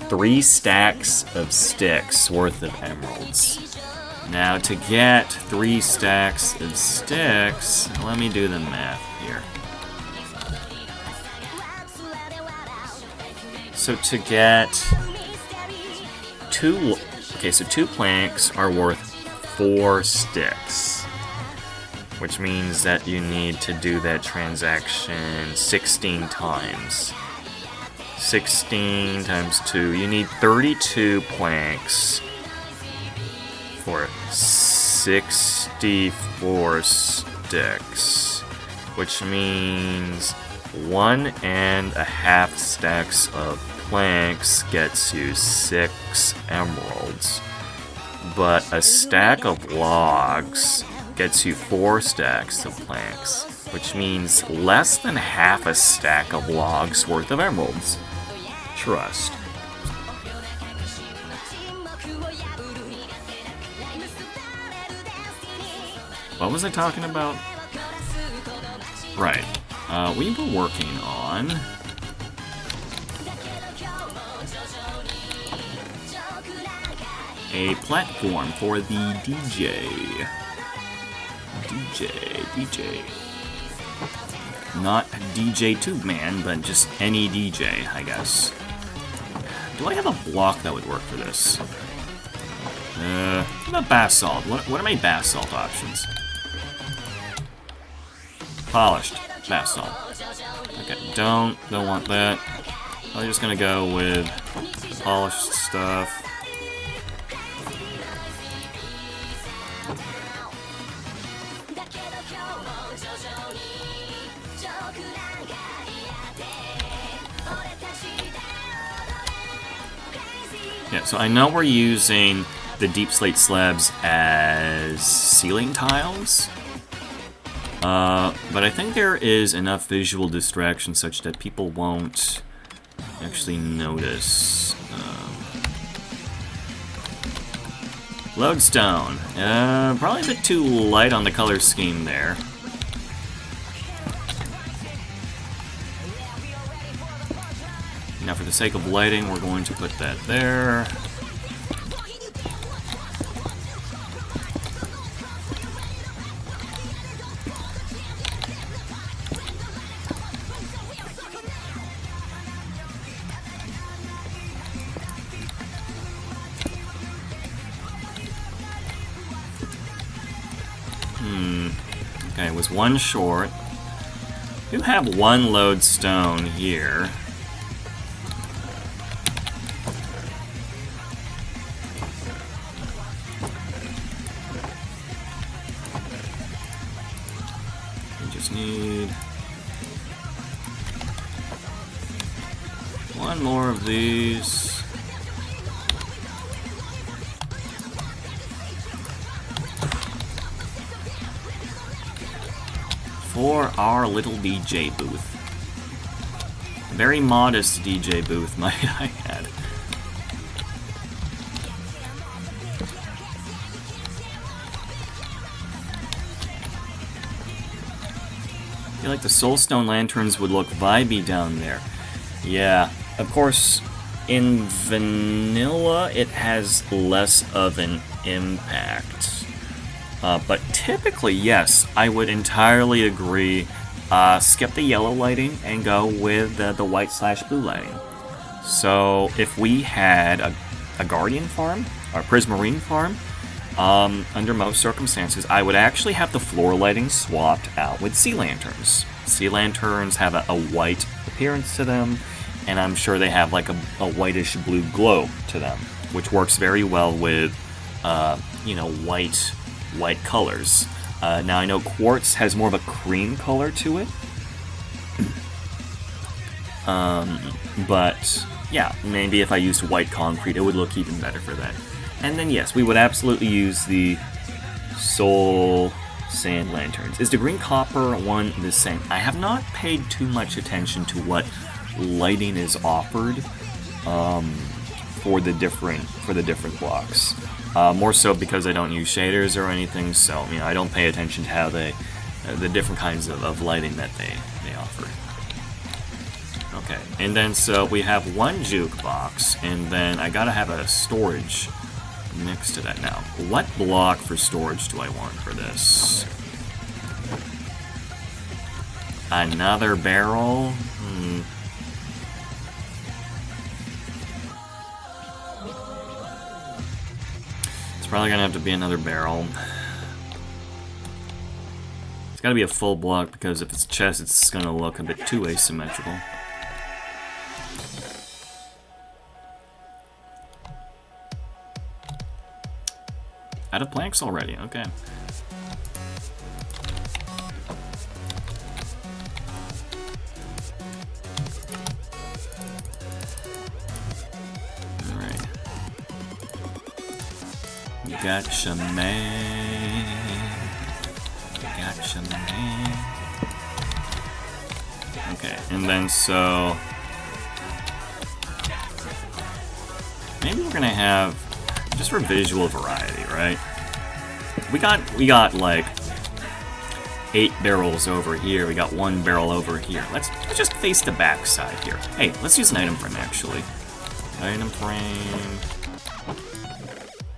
3 stacks of sticks worth of emeralds. Now, to get 3 stacks of sticks, let me do the math here. So to get 2 planks are worth 4 sticks, which means that you need to do that transaction 16 times. 16 times 2, you need 32 planks for 64 sticks, which means 1.5 stacks of planks gets you 6 emeralds, but a stack of logs gets you 4 stacks of planks, which means less than half a stack of logs worth of emeralds. Trust. What was I talking about? Right. We were working on a platform for the DJ. Not DJ Tube Man, but just any DJ, I guess. Do I have a block that would work for this? What about basalt? What are my basalt options? Polished basalt. Okay, don't want that. I'm just gonna go with the polished stuff. Yeah, so I know we're using the deep slate slabs as ceiling tiles, but I think there is enough visual distraction such that people won't actually notice. Lodestone. Probably a bit too light on the color scheme there. Now, for the sake of lighting, we're going to put that there. Okay, it was 1 short. We do have 1 lodestone here. Need 1 more of these. For our little DJ booth. Very modest DJ booth, might I add. I feel like the soulstone lanterns would look vibey down there. Yeah, of course, in vanilla it has less of an impact. But typically, yes, I would entirely agree. Skip the yellow lighting and go with the white/blue lighting. So if we had a Guardian farm, or Prismarine farm, under most circumstances, I would actually have the floor lighting swapped out with sea lanterns. Sea lanterns have a white appearance to them, and I'm sure they have like a whitish blue glow to them, which works very well with, white colors. Now I know quartz has more of a cream color to it, but yeah, maybe if I used white concrete, it would look even better for that. And then yes, we would absolutely use the soul sand lanterns. Is the green copper one the same? I have not paid too much attention to what lighting is offered for the different blocks. More so because I don't use shaders or anything, so I don't pay attention to how the different kinds of lighting that they offer. Okay, and then so we have one jukebox, and then I gotta have a storage next to that now. What block for storage do I want for this? Another barrel? It's probably gonna have to be another barrel. It's gotta be a full block because if it's chest, it's gonna look a bit too asymmetrical. Out of planks already, okay. Alright. Gotcha, man. Gotcha, man. Okay, and then so... maybe we're gonna have... just for visual variety, right? We got like 8 barrels over here. We got 1 barrel over here. Let's just face the back side here. Hey, let's use an item frame actually. Item frame.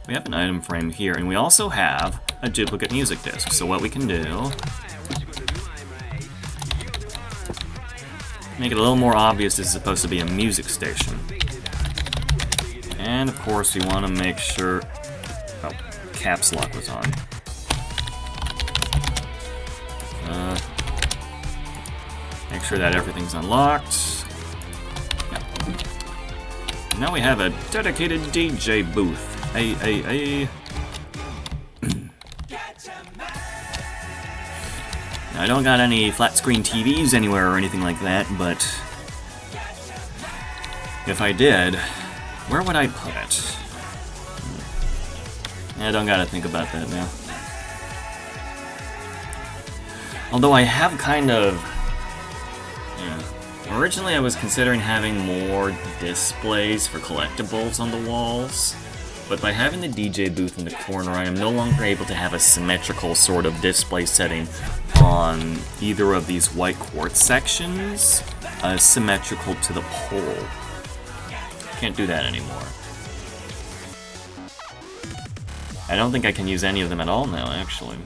We have an item frame here, and we also have a duplicate music disc. So what we can do, make it a little more obvious this is supposed to be a music station. And of course we want to make sure, oh, caps lock was on. Make sure that everything's unlocked. Yeah. Now we have a dedicated DJ booth. Hey. Now, I don't got any flat screen TVs anywhere or anything like that, but if I did, where would I put it? I don't gotta think about that now. Although I have kind of... yeah. Originally I was considering having more displays for collectibles on the walls, but by having the DJ booth in the corner, I am no longer able to have a symmetrical sort of display setting on either of these white quartz sections, symmetrical to the pole. Can't do that anymore. I don't think I can use any of them at all now, actually.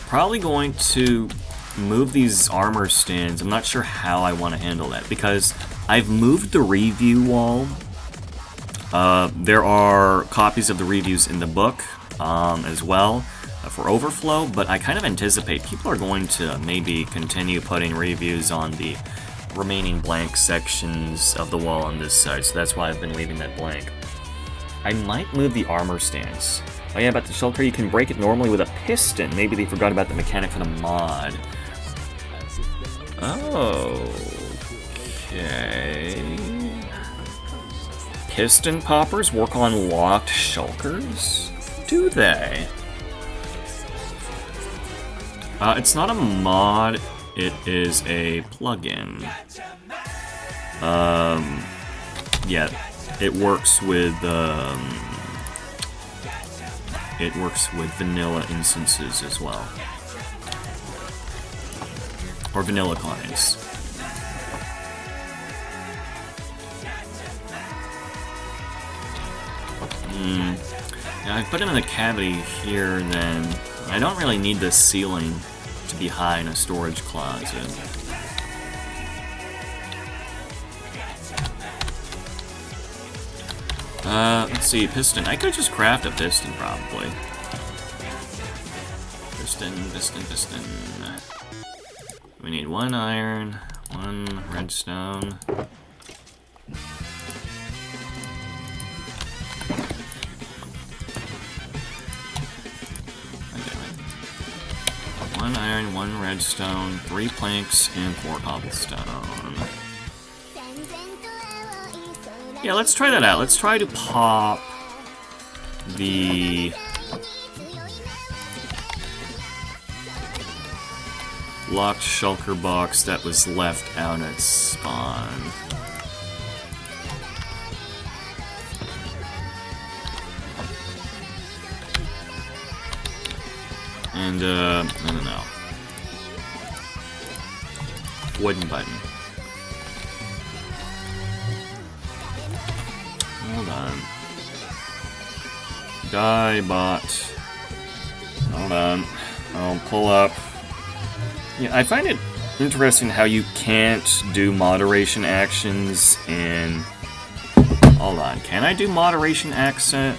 Probably going to move these armor stands. I'm not sure how I want to handle that, because I've moved the review wall. There are copies of the reviews in the book as well for overflow, but I kind of anticipate people are going to maybe continue putting reviews on the remaining blank sections of the wall on this side, so that's why I've been leaving that blank. I might move the armor stands. Oh yeah, about the shulker, you can break it normally with a piston. Maybe they forgot about the mechanic for the mod. Okay. Piston poppers work on locked shulkers? Do they? It's not a mod, it is a plugin. Yeah, it works with vanilla instances as well. Or vanilla clients. Now I've put them in the cavity here, and then I don't really need this ceiling to be high in a storage closet. Let's see, piston. I could just craft a piston, probably. Piston. We need 1 iron, 1 redstone. One iron, 1 redstone, 3 planks, and 4 cobblestone. Yeah, let's try that out. Let's try to pop the locked shulker box that was left out at spawn. And, I don't know. Wooden button. Hold on. Die bot. Hold on. I'll pull up. Yeah, I find it interesting how you can't do moderation actions in... Hold on. Can I do moderation accent?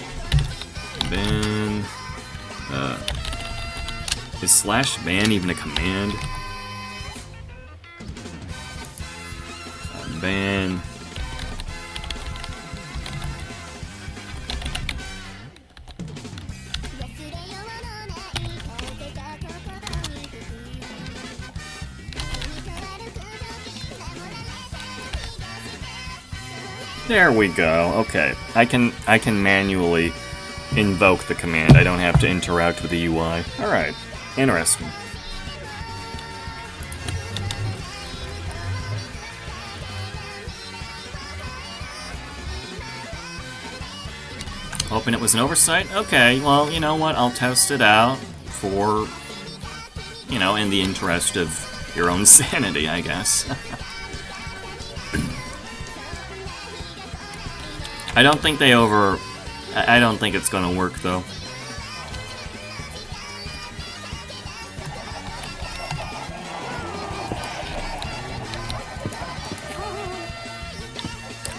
Ban... is slash ban even a command? Ban... There we go. Okay, I can manually invoke the command. I don't have to interact with the UI. All right, interesting. Hoping it was an oversight. Okay, well, you know what? I'll test it out for, you know, in the interest of your own sanity, I guess. I don't think they I don't think it's gonna work, though.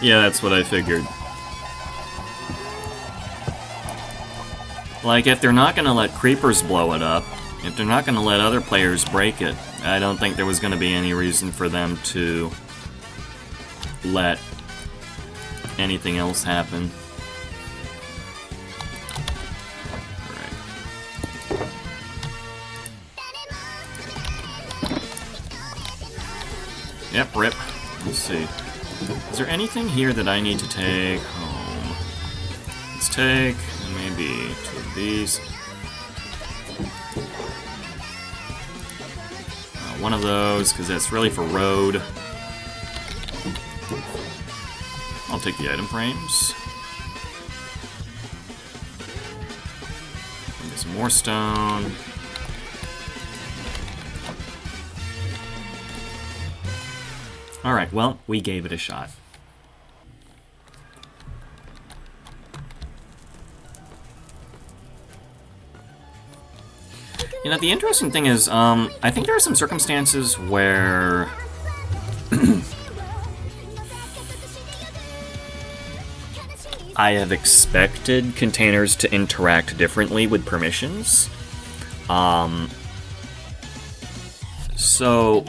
Yeah, that's what I figured. Like, if they're not gonna let creepers blow it up, if they're not gonna let other players break it, I don't think there was gonna be any reason for them to let anything else happen. Alright. Yep, rip. Let's see. Is there anything here that I need to take home? Let's take maybe 2 of these. One of those, because that's really for road. I'll take the item frames. Get some more stone. Alright, well, we gave it a shot. You know, the interesting thing is, I think there are some circumstances where I have expected containers to interact differently with permissions. So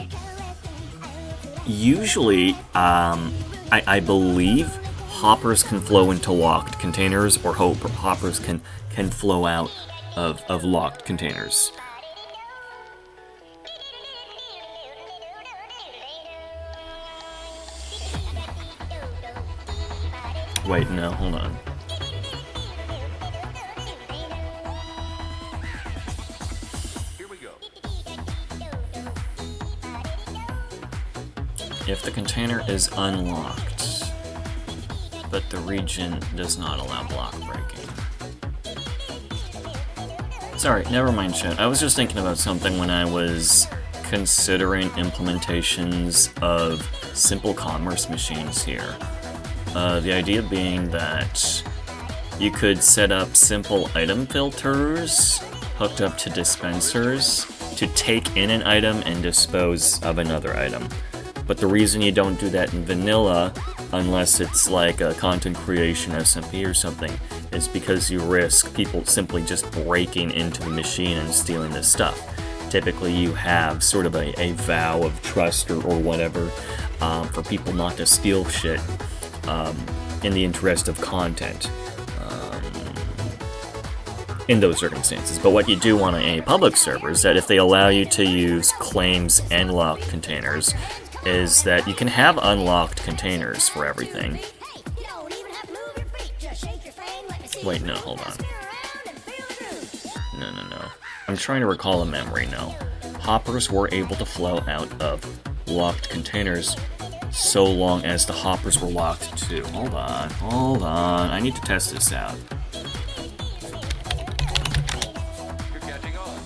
usually, I believe hoppers can flow into locked containers, or hoppers can flow out of locked containers. Wait, no, hold on. Here we go. If the container is unlocked, but the region does not allow block breaking. Sorry, never mind, chat. I was just thinking about something when I was considering implementations of simple commerce machines here. The idea being that you could set up simple item filters hooked up to dispensers to take in an item and dispose of another item. But the reason you don't do that in vanilla, unless it's like a content creation SMP or something, is because you risk people simply just breaking into the machine and stealing this stuff. Typically you have sort of a vow of trust or whatever for people not to steal shit. In the interest of content in those circumstances. But what you do on a public server is that if they allow you to use claims and locked containers, is that you can have unlocked containers for everything. Wait, no, hold on. No. I'm trying to recall a memory now. Hoppers were able to flow out of locked containers so long as the hoppers were locked too. Hold on. I need to test this out. You're catching on.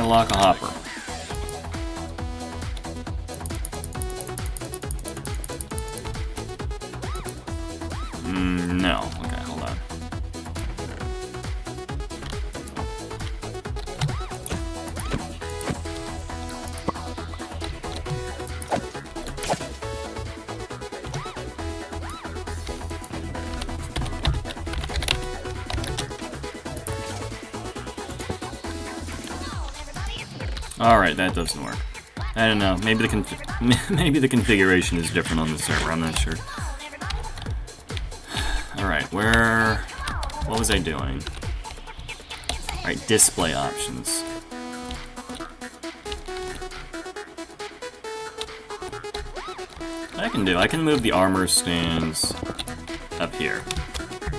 I lock a hopper? No. Okay, hold on. Alright, that doesn't work. I don't know. Maybe maybe the configuration is different on the server. I'm not sure. Alright, what was I doing? Alright, display options. What I can move the armor stands up here.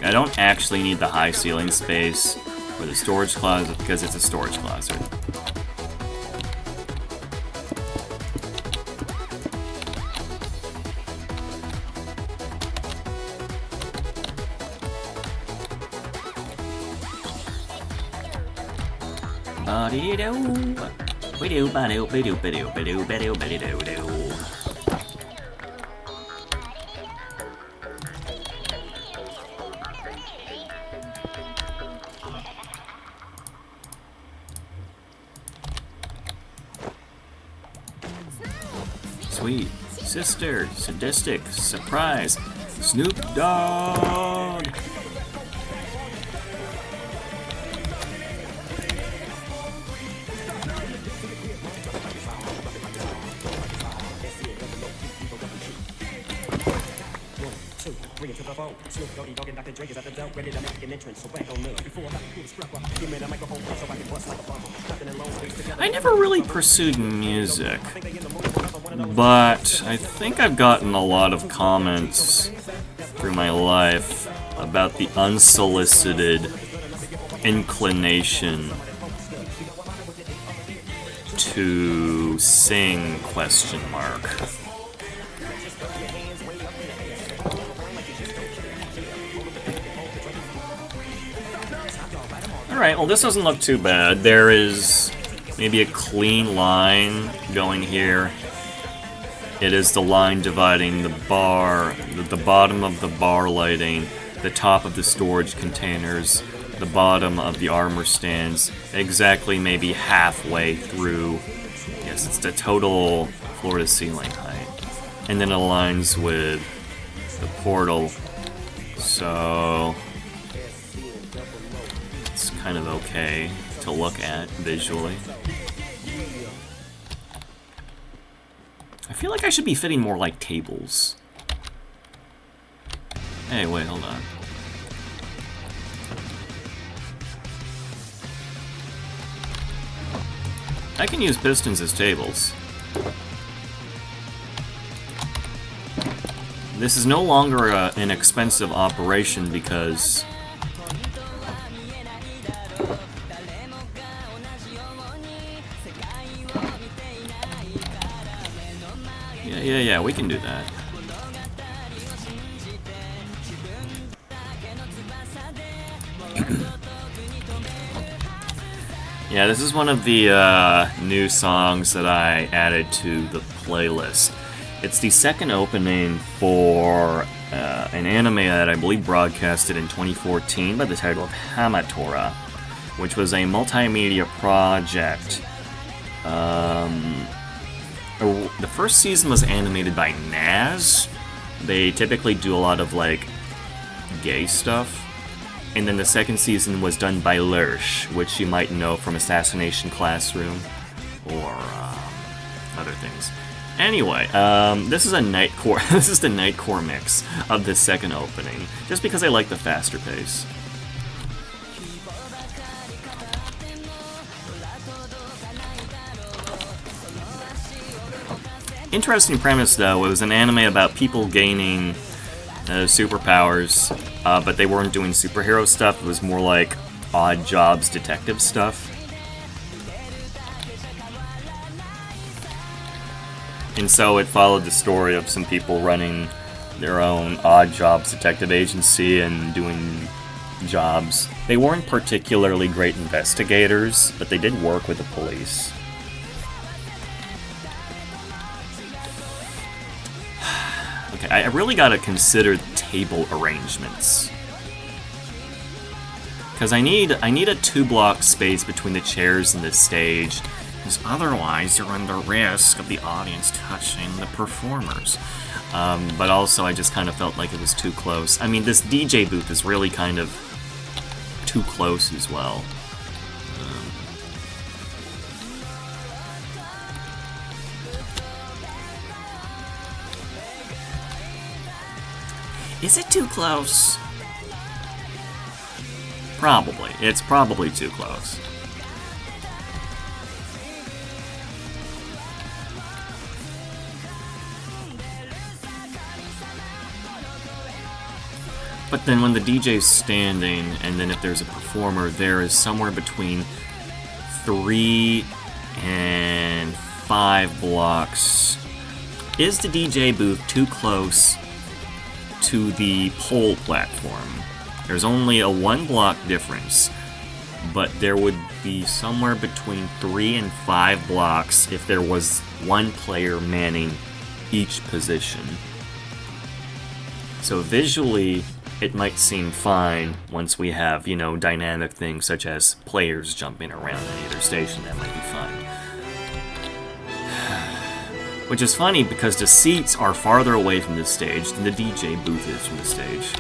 I don't actually need the high ceiling space for the storage closet because it's a storage closet. Sweet. Sister. Sadistic. Surprise. Snoop Dogg. I never really pursued music, but I think I've gotten a lot of comments through my life about the unsolicited inclination to sing ? Alright, well this doesn't look too bad. There is maybe a clean line going here. It is the line dividing the bar, the bottom of the bar lighting, the top of the storage containers, the bottom of the armor stands, exactly maybe halfway through. Yes, it's the total floor-to-ceiling height. And then it aligns with the portal, so it's kind of okay to look at visually. I feel like I should be fitting more like tables. Hey, wait, hold on. I can use pistons as tables. This is no longer an expensive operation because yeah, we can do that. Yeah, this is one of the new songs that I added to the playlist. It's the second opening for an anime that I believe broadcasted in 2014 by the title of Hamatora, which was a multimedia project. The first season was animated by Naz. They typically do a lot of, like, gay stuff. And then the second season was done by Lurch, which you might know from Assassination Classroom or other things. Anyway, this is a Nightcore. This is the Nightcore mix of the second opening, just because I like the faster pace. Interesting premise, though. It was an anime about people gaining superpowers, but they weren't doing superhero stuff. It was more like odd jobs detective stuff. And so it followed the story of some people running their own odd jobs detective agency and doing, jobs. They weren't particularly great investigators, but they did work with the police. Okay, I really gotta consider table arrangements. Because I need a 2-block space between the chairs and the stage, because otherwise you're under risk of the audience touching the performers. But also I just kind of felt like it was too close. I mean, this DJ booth is really kind of too close as well. Is it too close? Probably. It's probably too close. But then when the DJ's standing, and then if there's a performer, there is somewhere between 3 and 5 blocks. Is the DJ booth too close to the pole platform? There's only a 1-block difference, but there would be somewhere between 3 and 5 blocks if there was 1 player manning each position. So visually, it might seem fine once we have, you know, dynamic things such as players jumping around in either station. That might be fun. Which is funny because the seats are farther away from the stage than the DJ booth is from the stage.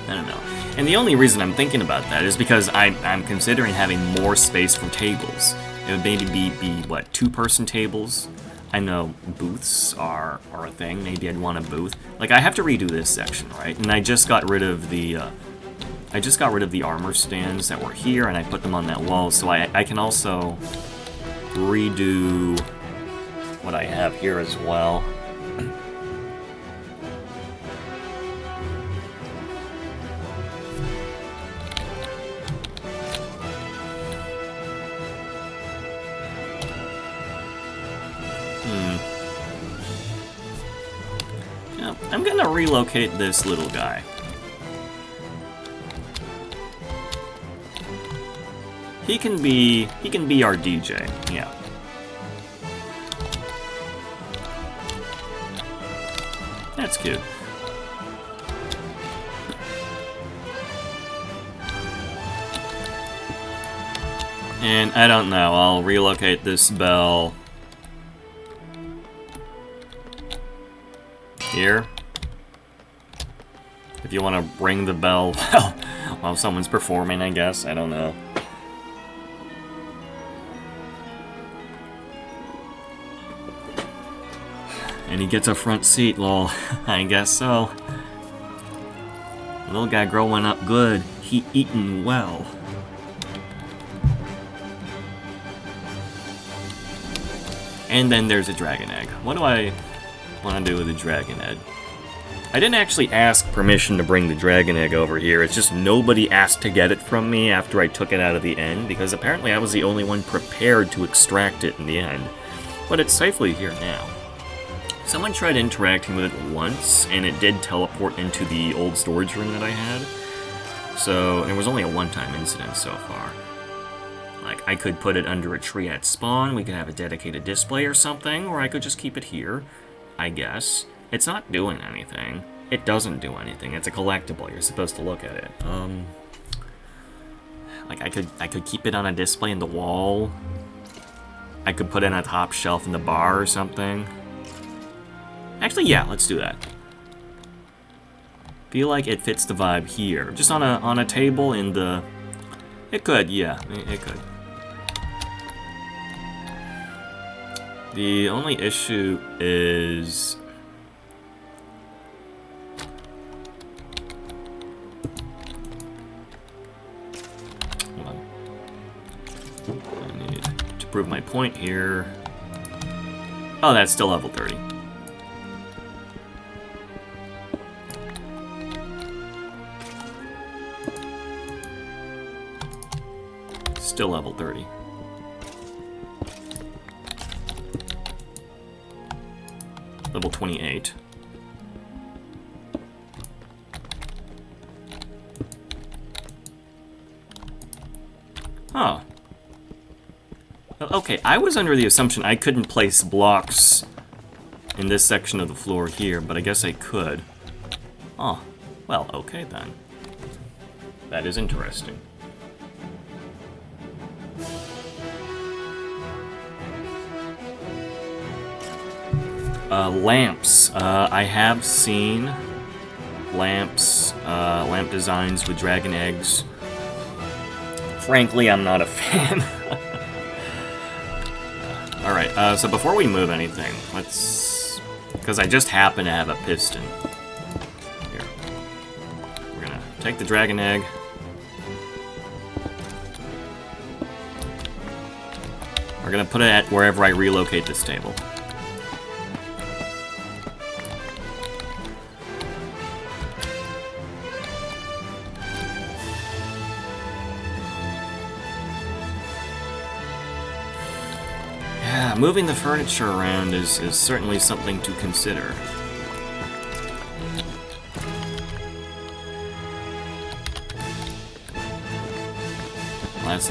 I don't know. And the only reason I'm thinking about that is because I'm considering having more space for tables. It would maybe be what, 2-person tables? I know booths are a thing. Maybe I'd want a booth. Like, I have to redo this section, right? And I just got rid of the armor stands that were here, and I put them on that wall. So I can also redo what I have here as well. Yeah, I'm gonna relocate this little guy. He can be our DJ, yeah. That's cute. And I don't know, I'll relocate this bell here. If you want to ring the bell while someone's performing, I guess. I don't know. And he gets a front seat, lol. I guess so. Little guy growing up good. He eating well. And then there's a dragon egg. What do I want to do with the dragon egg? I didn't actually ask permission to bring the dragon egg over here. It's just nobody asked to get it from me after I took it out of the end, because apparently I was the only one prepared to extract it in the end. But it's safely here now. Someone tried interacting with it once, and it did teleport into the old storage room that I had. So, it was only a one-time incident so far. Like, I could put it under a tree at spawn, we could have a dedicated display or something, or I could just keep it here, I guess. It's not doing anything. It doesn't do anything. It's a collectible. You're supposed to look at it. Like, I could keep it on a display in the wall. I could put it on a top shelf in the bar or something. Actually, yeah, let's do that. Feel like it fits the vibe here. Just on a table in the... It could, yeah, it could. The only issue is... Hold on. I need to prove my point here. Oh, that's still level 30. Still level 30. Level 28. Huh. Okay, I was under the assumption I couldn't place blocks in this section of the floor here, but I guess I could. Oh, well, okay then. That is interesting. Lamps. I have seen lamps, lamp designs with dragon eggs. Frankly, I'm not a fan. Alright, so before we move anything, let's... because I just happen to have a piston. Here. We're gonna take the dragon egg. We're gonna put it at wherever I relocate this table. Yeah, moving the furniture around is certainly something to consider. Well, that's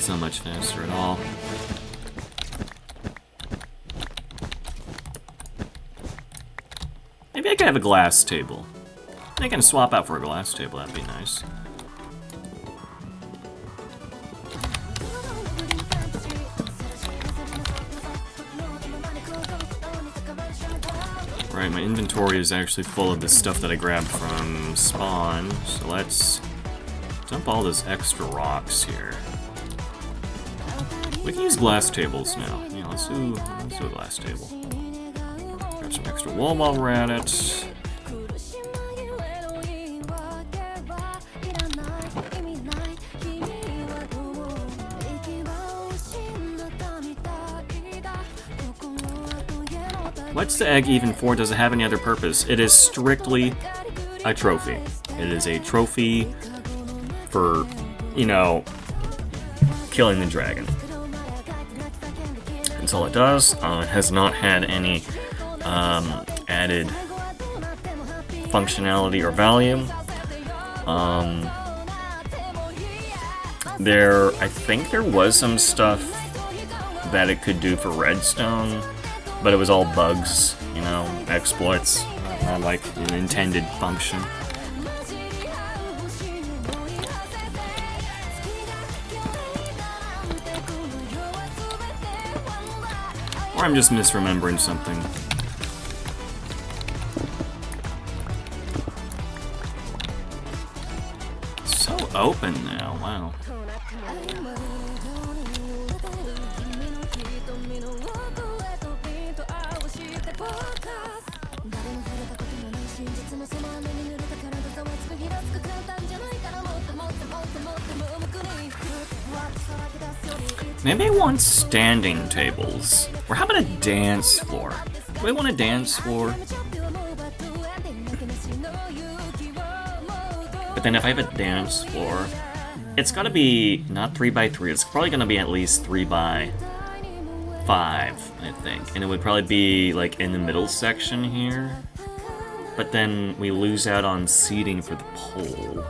not much faster at all. Maybe I could have a glass table. I can swap out for a glass table, that'd be nice. Right, my inventory is actually full of the stuff that I grabbed from spawn, so let's dump all those extra rocks here. We can use glass tables now. Yeah, let's do a glass table. Grab some extra wool while we're at it. What's the egg even for? Does it have any other purpose? It is strictly a trophy. It is a trophy for, you know, killing the dragon. That's all it does. It has not had any added functionality or value. I think there was some stuff that it could do for redstone, but it was all bugs, you know, exploits, not like an intended function. Or I'm just misremembering something. It's so open now, wow. Maybe I want standing tables. Or how about a dance floor? Do I want a dance floor? But then if I have a dance floor, it's gotta be not 3x3, it's probably gonna be at least 3x5, I think. And it would probably be like in the middle section here. But then we lose out on seating for the pole.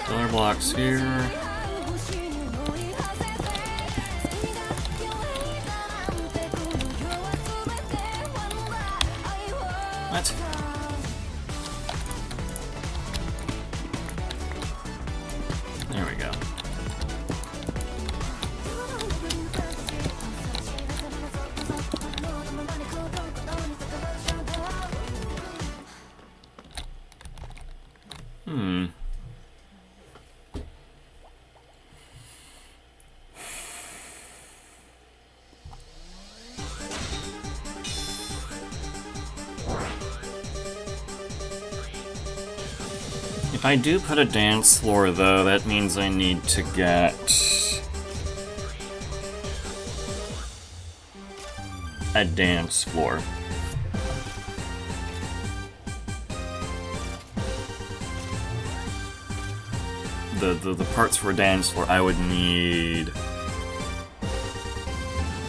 Pillar blocks here. What? There we go. If I do put a dance floor, though, that means I need to get a dance floor. The parts for a dance floor, I would need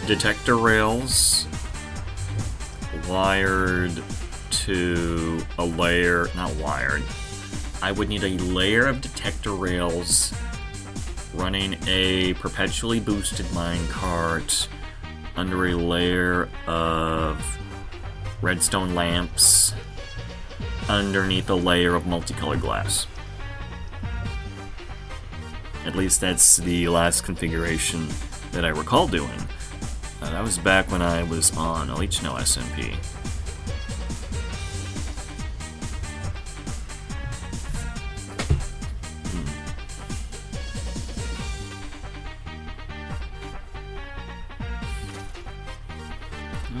detector rails wired to a layer, not wired. I would need a layer of detector rails running a perpetually boosted minecart under a layer of redstone lamps underneath a layer of multicolored glass. At least that's the last configuration that I recall doing. That was back when I was on No SMP.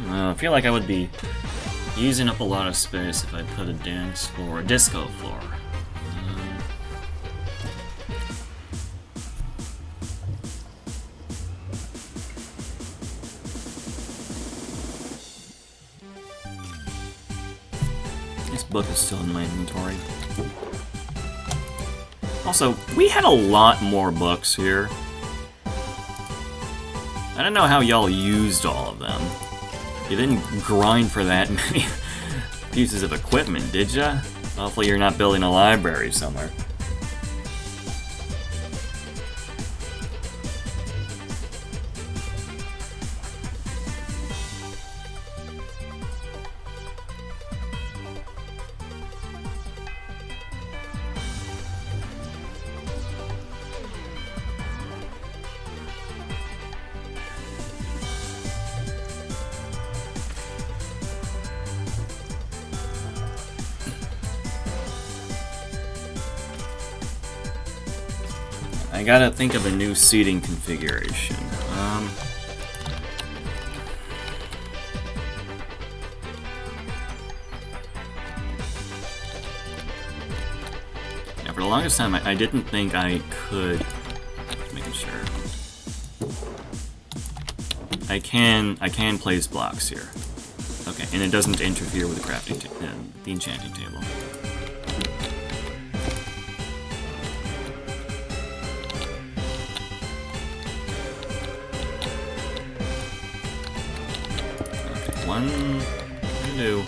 I feel like I would be using up a lot of space if I put a dance floor, a disco floor. This book is still in my inventory. Also, we had a lot more books here. I don't know how y'all used all of them. You didn't grind for that many pieces of equipment, did ya? Hopefully you're not building a library somewhere. I gotta think of a new seating configuration. Yeah, for the longest time, I didn't think I could. Just making sure. I can place blocks here. Okay, and it doesn't interfere with the crafting, the enchanting table. One, two.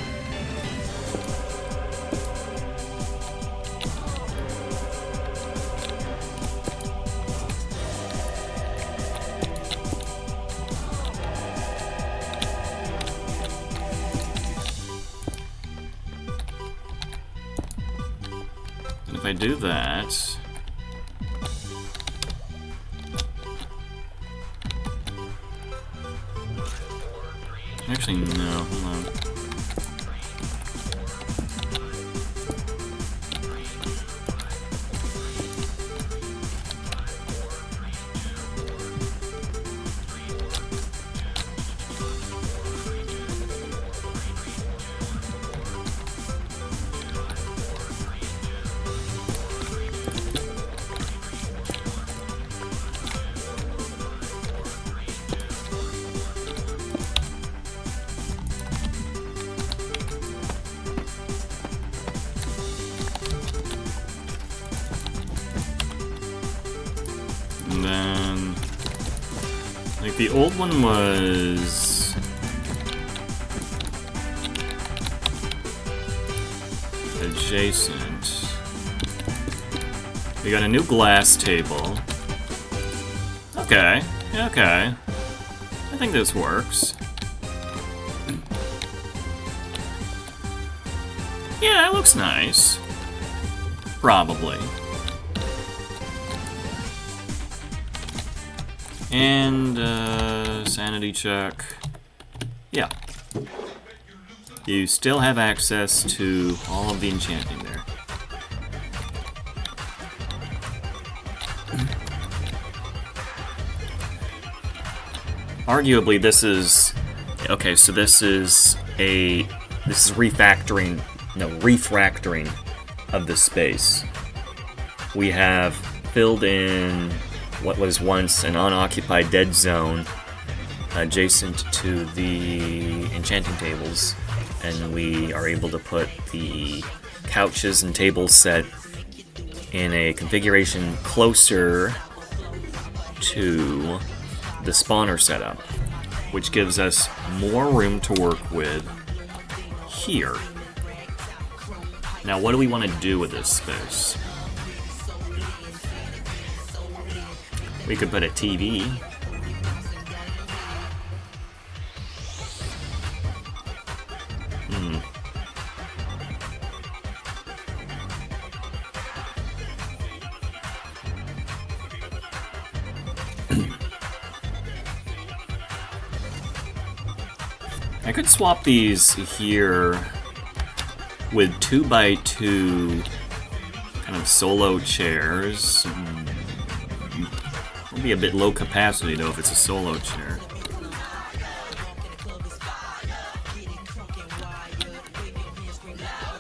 And if I do that, actually, no, hold on. And then, like, the old one was adjacent. We got a new glass table. Okay, okay. I think this works. Yeah, it looks nice. Probably. And, sanity check. Yeah. You still have access to all of the enchanting there. Arguably, this is... Okay, so this is refactoring... No, refractoring of the space. we have filled in what was once an unoccupied dead zone adjacent to the enchanting tables, and we are able to put the couches and table set in a configuration closer to the spawner setup, which gives us more room to work with here. Now, what do we want to do with this space? We could put a TV. I could swap these here with 2x2 kind of solo chairs. It'll be a bit low capacity though if it's a solo chair.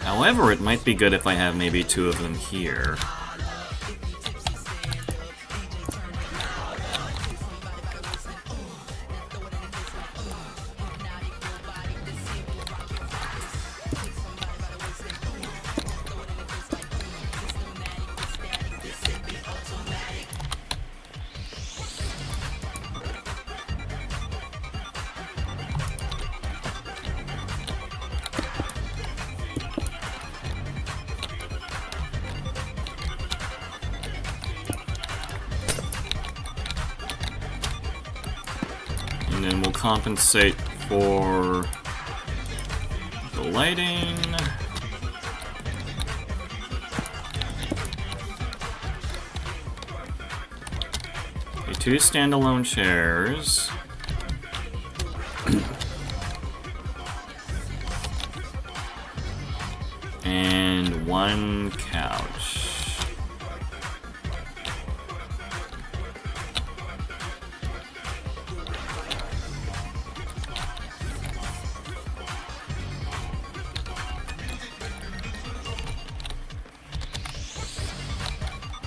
However, it might be good if I have maybe 2 of them here. And then we'll compensate for the lighting. Okay, 2 standalone chairs. And 1 couch.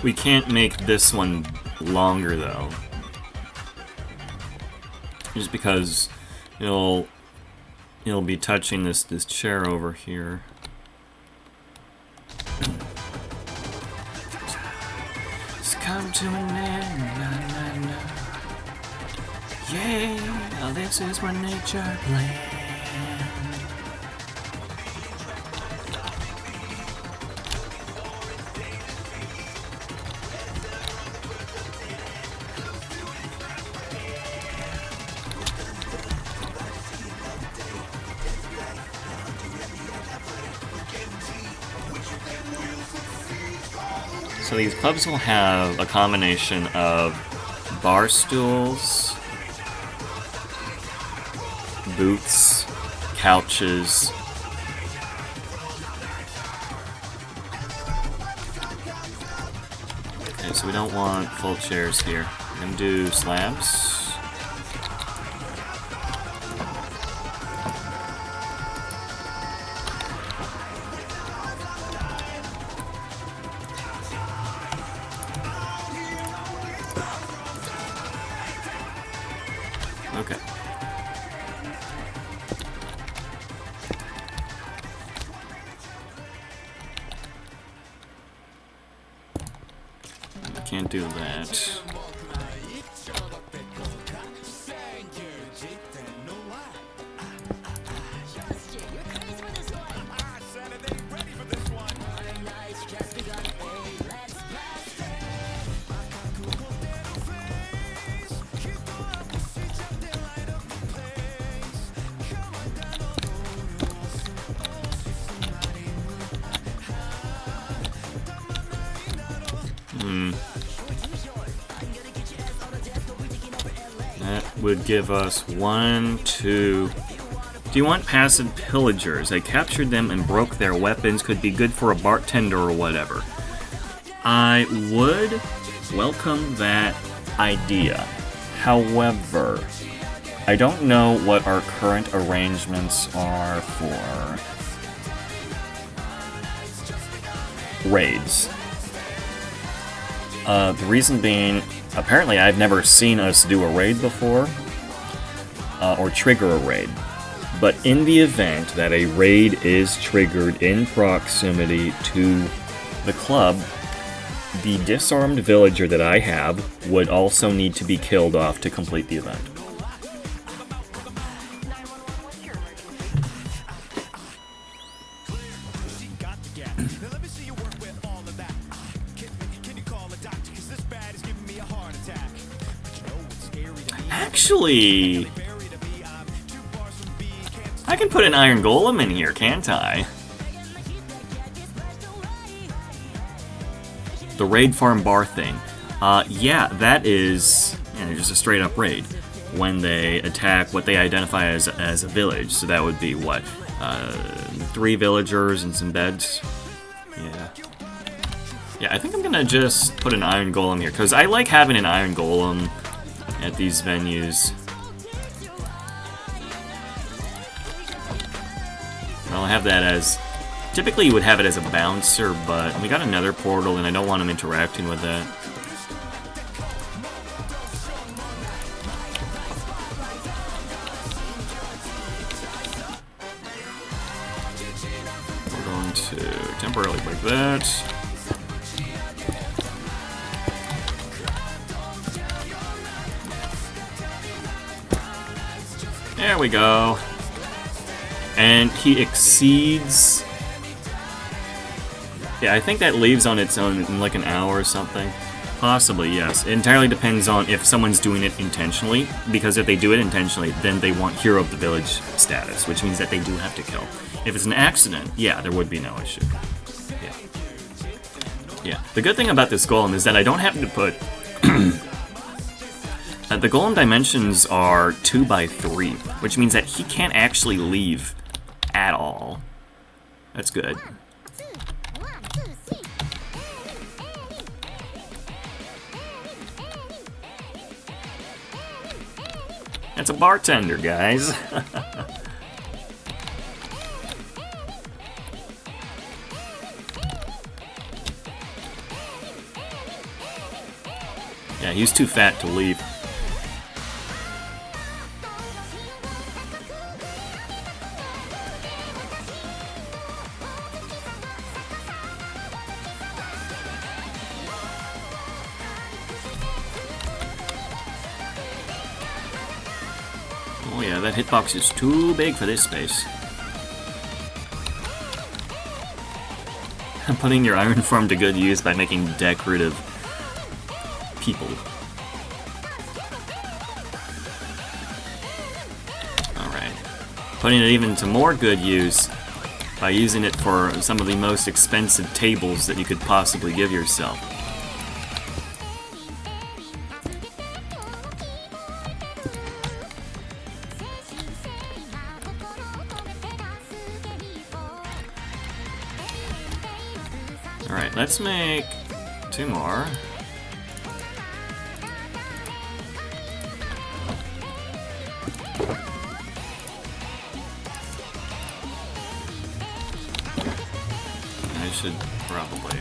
We can't make this one longer though, just because it'll be touching this chair over here. It's come to an end, na, na, na. Yeah, this is what nature planned. So these pubs will have a combination of bar stools, booths, couches, okay, so we don't want full chairs here. We're gonna do slabs. Okay. I can't do that. That would give us 1, 2... Do you want passive pillagers? I captured them and broke their weapons. Could be good for a bartender or whatever. I would welcome that idea. However, I don't know what our current arrangements are for raids. The reason being, apparently I've never seen us do a raid before, or trigger a raid. But in the event that a raid is triggered in proximity to the club, the disarmed villager that I have would also need to be killed off to complete the event. Actually, I can put an iron golem in here, can't I? The raid farm bar thing. Yeah, that is just a straight up raid when they attack what they identify as a village. So that would be what? 3 villagers and some beds. Yeah. Yeah, I think I'm gonna just put an iron golem here because I like having an iron golem at these venues. I'll have that as... Typically you would have it as a bouncer, but we got another portal and I don't want him interacting with that. We're going to temporarily break that. There we go. And he exceeds... Yeah, I think that leaves on its own in like an hour or something. Possibly, yes. It entirely depends on if someone's doing it intentionally, because if they do it intentionally, then they want Hero of the Village status, which means that they do have to kill. If it's an accident, yeah, there would be no issue. Yeah. Yeah. The good thing about this golem is that I don't have to put... the golem dimensions are 2 by 3, which means that he can't actually leave at all. That's good. That's a bartender, guys. Yeah, he's too fat to leave. Oh yeah, that hitbox is too big for this space. Putting your iron farm to good use by making decorative people. Alright. Putting it even to more good use by using it for some of the most expensive tables that you could possibly give yourself. Alright, let's make 2 more. I should probably...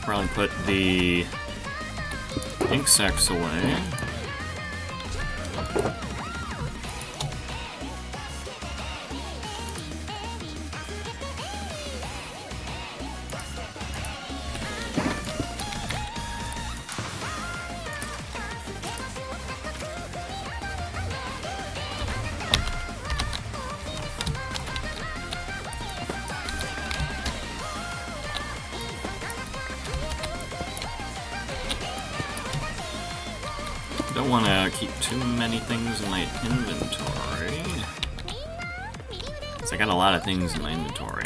Probably put the ink sacks away. Don't want to keep too many things in my inventory. So I got a lot of things in my inventory.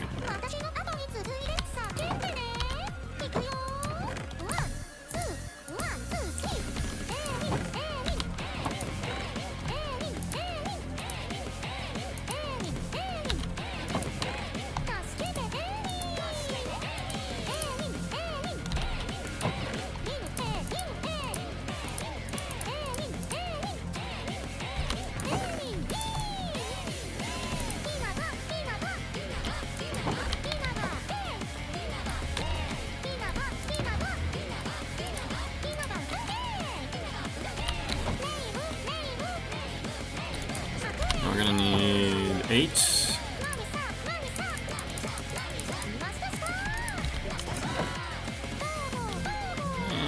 we're gonna need 8.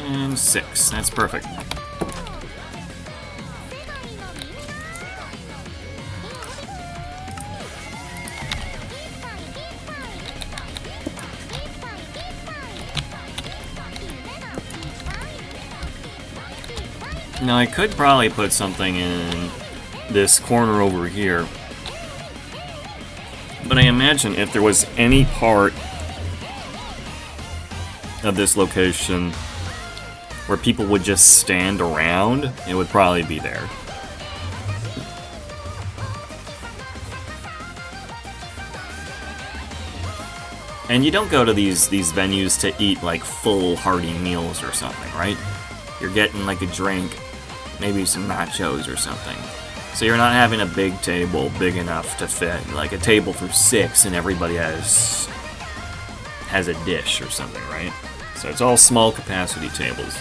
And 6. That's perfect. Now I could probably put something in this corner over here, but I imagine if there was any part of this location where people would just stand around, it would probably be there. And you don't go to these venues to eat like full hearty meals or something, right? You're getting like a drink, maybe some nachos or something. So you're not having a big table big enough to fit, like a table for 6 and everybody has a dish or something, right? So it's all small capacity tables.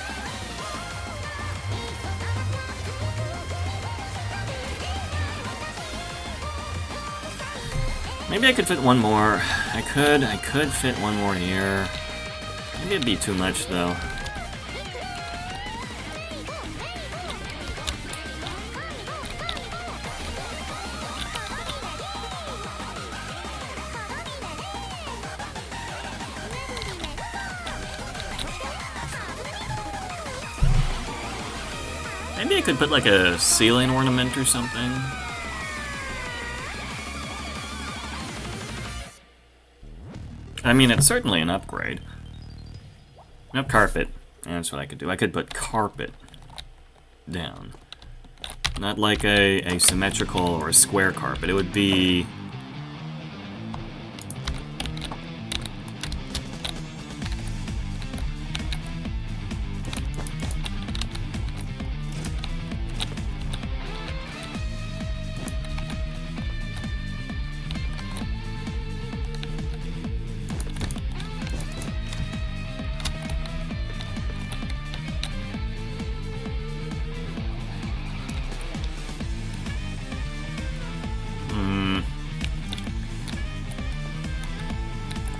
Maybe I could fit one more. I could fit one more here. Maybe it'd be too much though. Maybe I could put like a ceiling ornament or something. I mean, it's certainly an upgrade. No carpet. That's what I could do. I could put carpet down. Not like a symmetrical or a square carpet. It would be...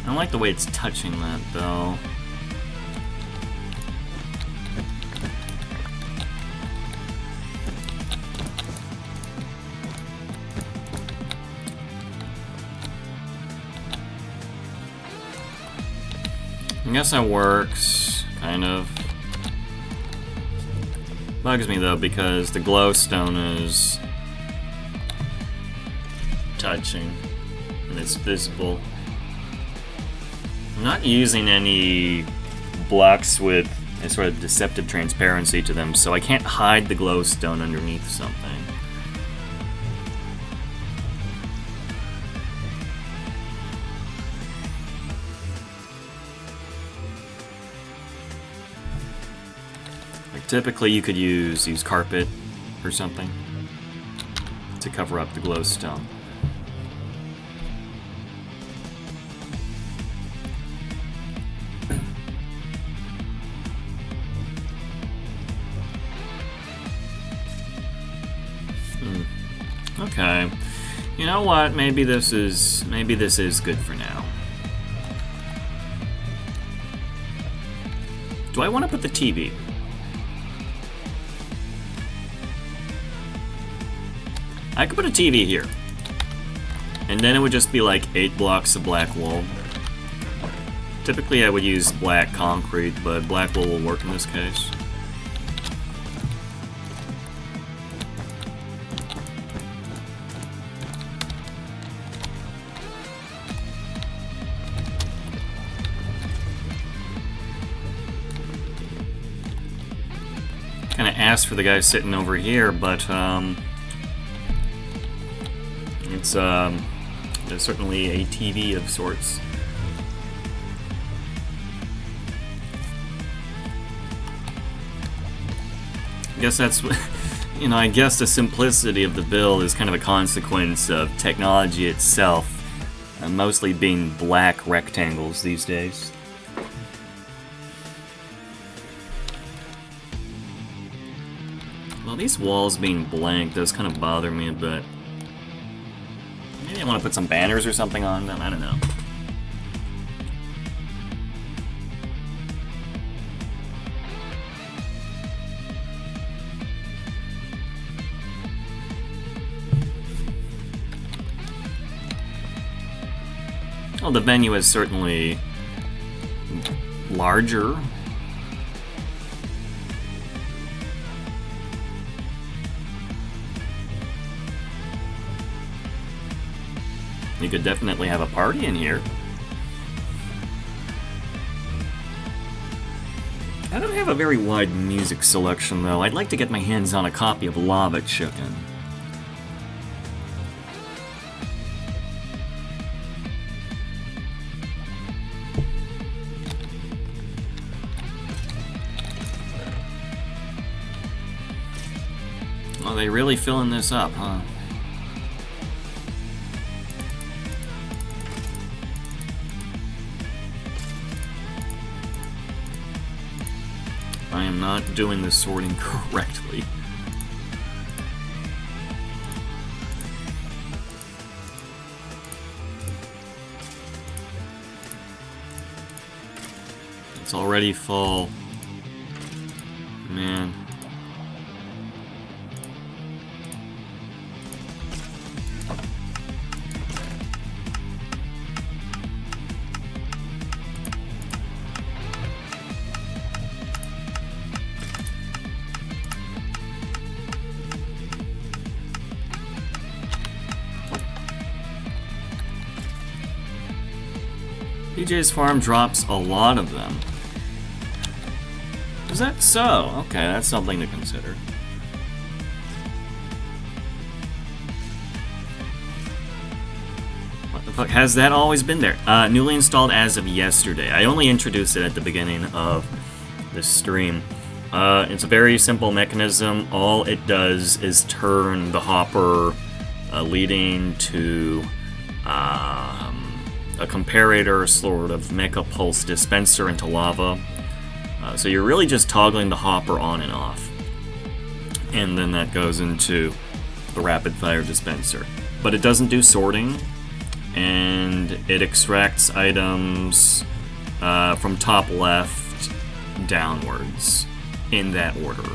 I don't like the way it's touching that, though. I guess that works, kind of. Bugs me, though, because the glowstone is touching, and it's visible. I'm not using any blocks with a sort of deceptive transparency to them, so I can't hide the glowstone underneath something. Like typically you could use carpet or something to cover up the glowstone. Okay, you know what? Maybe this is good for now. Do I want to put the TV? I could put a TV here, and then it would just be like 8 blocks of black wool. Typically, I would use black concrete, but black wool will work in this case. Kind of asked for the guy sitting over here, but it's there's certainly a TV of sorts. I guess that's you know, I guess the simplicity of the build is kind of a consequence of technology itself, mostly being black rectangles these days. Well, these walls being blank does kind of bother me a bit. Maybe I want to put some banners or something on them. I don't know. Well, the venue is certainly larger. You could definitely have a party in here. I don't have a very wide music selection, though. I'd like to get my hands on a copy of Lava Chicken. Oh, they really filling this up, huh? I am not doing the sorting correctly. It's already full. Man. PJ's Farm drops a lot of them. Is that so? Okay, that's something to consider. What the fuck? Has that always been there? Newly installed as of yesterday. I only introduced it at the beginning of the stream. It's a very simple mechanism. All it does is turn the hopper leading to a comparator sort of mecha pulse dispenser into lava. So you're really just toggling the hopper on and off. And then that goes into the rapid fire dispenser. But it doesn't do sorting, and it extracts items from top left downwards in that order.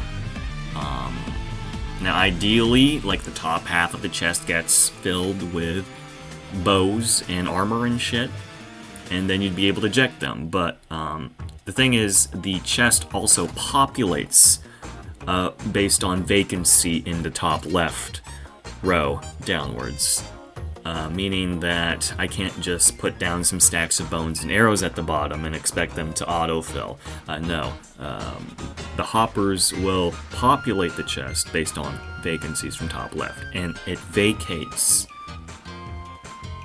Now ideally, like, the top half of the chest gets filled with bows and armor and shit, and then you'd be able to eject them. But the thing is, the chest also populates based on vacancy in the top left row downwards, meaning that I can't just put down some stacks of bones and arrows at the bottom and expect them to autofill. No, the hoppers will populate the chest based on vacancies from top left, and it vacates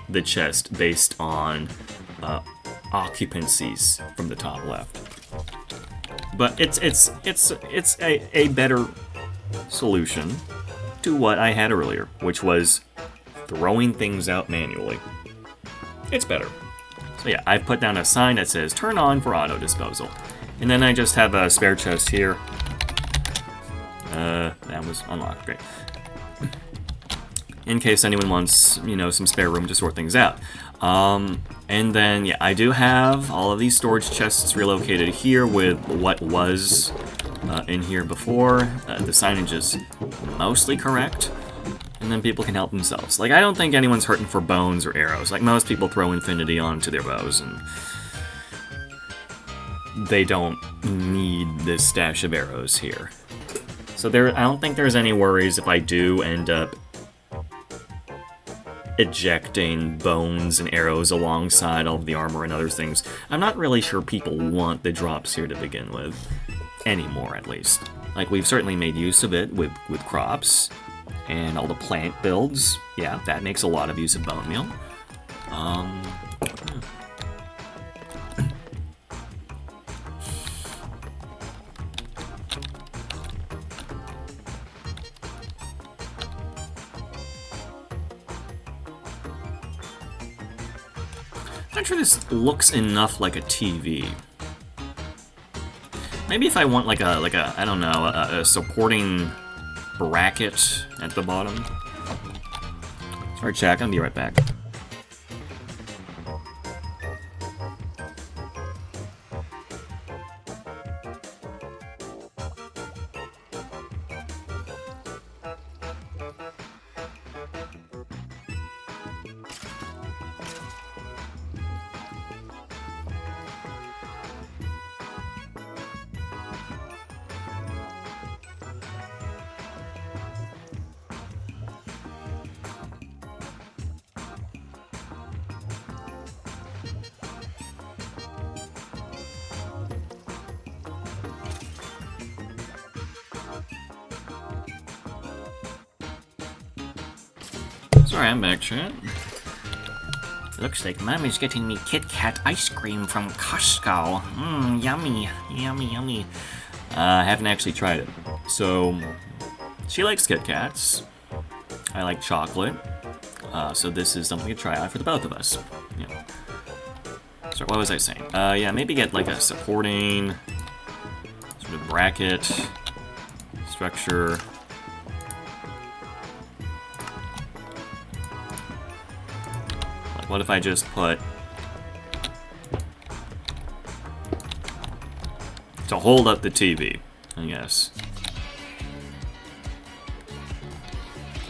the chest based on occupancies from the top left. But it's a better solution to what I had earlier, which was throwing things out manually. It's better. So yeah, I've put down a sign that says turn on for auto disposal. And then I just have a spare chest here. That was unlocked, great. In case anyone wants, you know, some spare room to sort things out. And then, yeah, I do have all of these storage chests relocated here with what was in here before. The signage is mostly correct, and then people can help themselves. Like, I don't think anyone's hurting for bones or arrows. Like, most people throw infinity onto their bows, and they don't need this stash of arrows here. So I don't think there's any worries if I do end up ejecting bones and arrows alongside all of the armor and other things. I'm not really sure people want the drops here to begin with. Anymore, at least. Like, we've certainly made use of it with crops and all the plant builds. Yeah, that makes a lot of use of bone meal. I'm not sure this looks enough like a TV. Maybe if I want like a I don't know, a supporting bracket at the bottom. Sorry, Jack, I'll be right back. Sorry, I'm back, chat. Looks like Mommy's getting me Kit Kat ice cream from Costco. Mmm, yummy, yummy, yummy. I haven't actually tried it. So, she likes Kit Kats. I like chocolate. So this is something to try out for the both of us. Yeah. So what was I saying? Yeah, maybe get like a supporting sort of bracket structure. What if I just put to hold up the TV, I guess.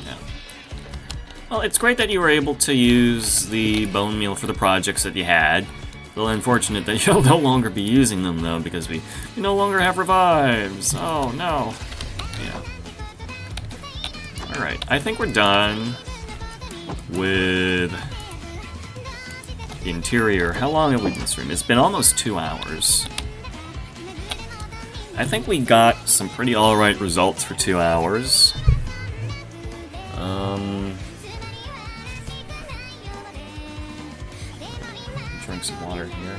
Yeah. Well, it's great that you were able to use the bone meal for the projects that you had. A little unfortunate that you'll no longer be using them, though, because we no longer have revives. Oh, no. Yeah. Alright, I think we're done with the interior. How long have we been streaming? It's been almost 2 hours. I think we got some pretty alright results for 2 hours. Drink some water here.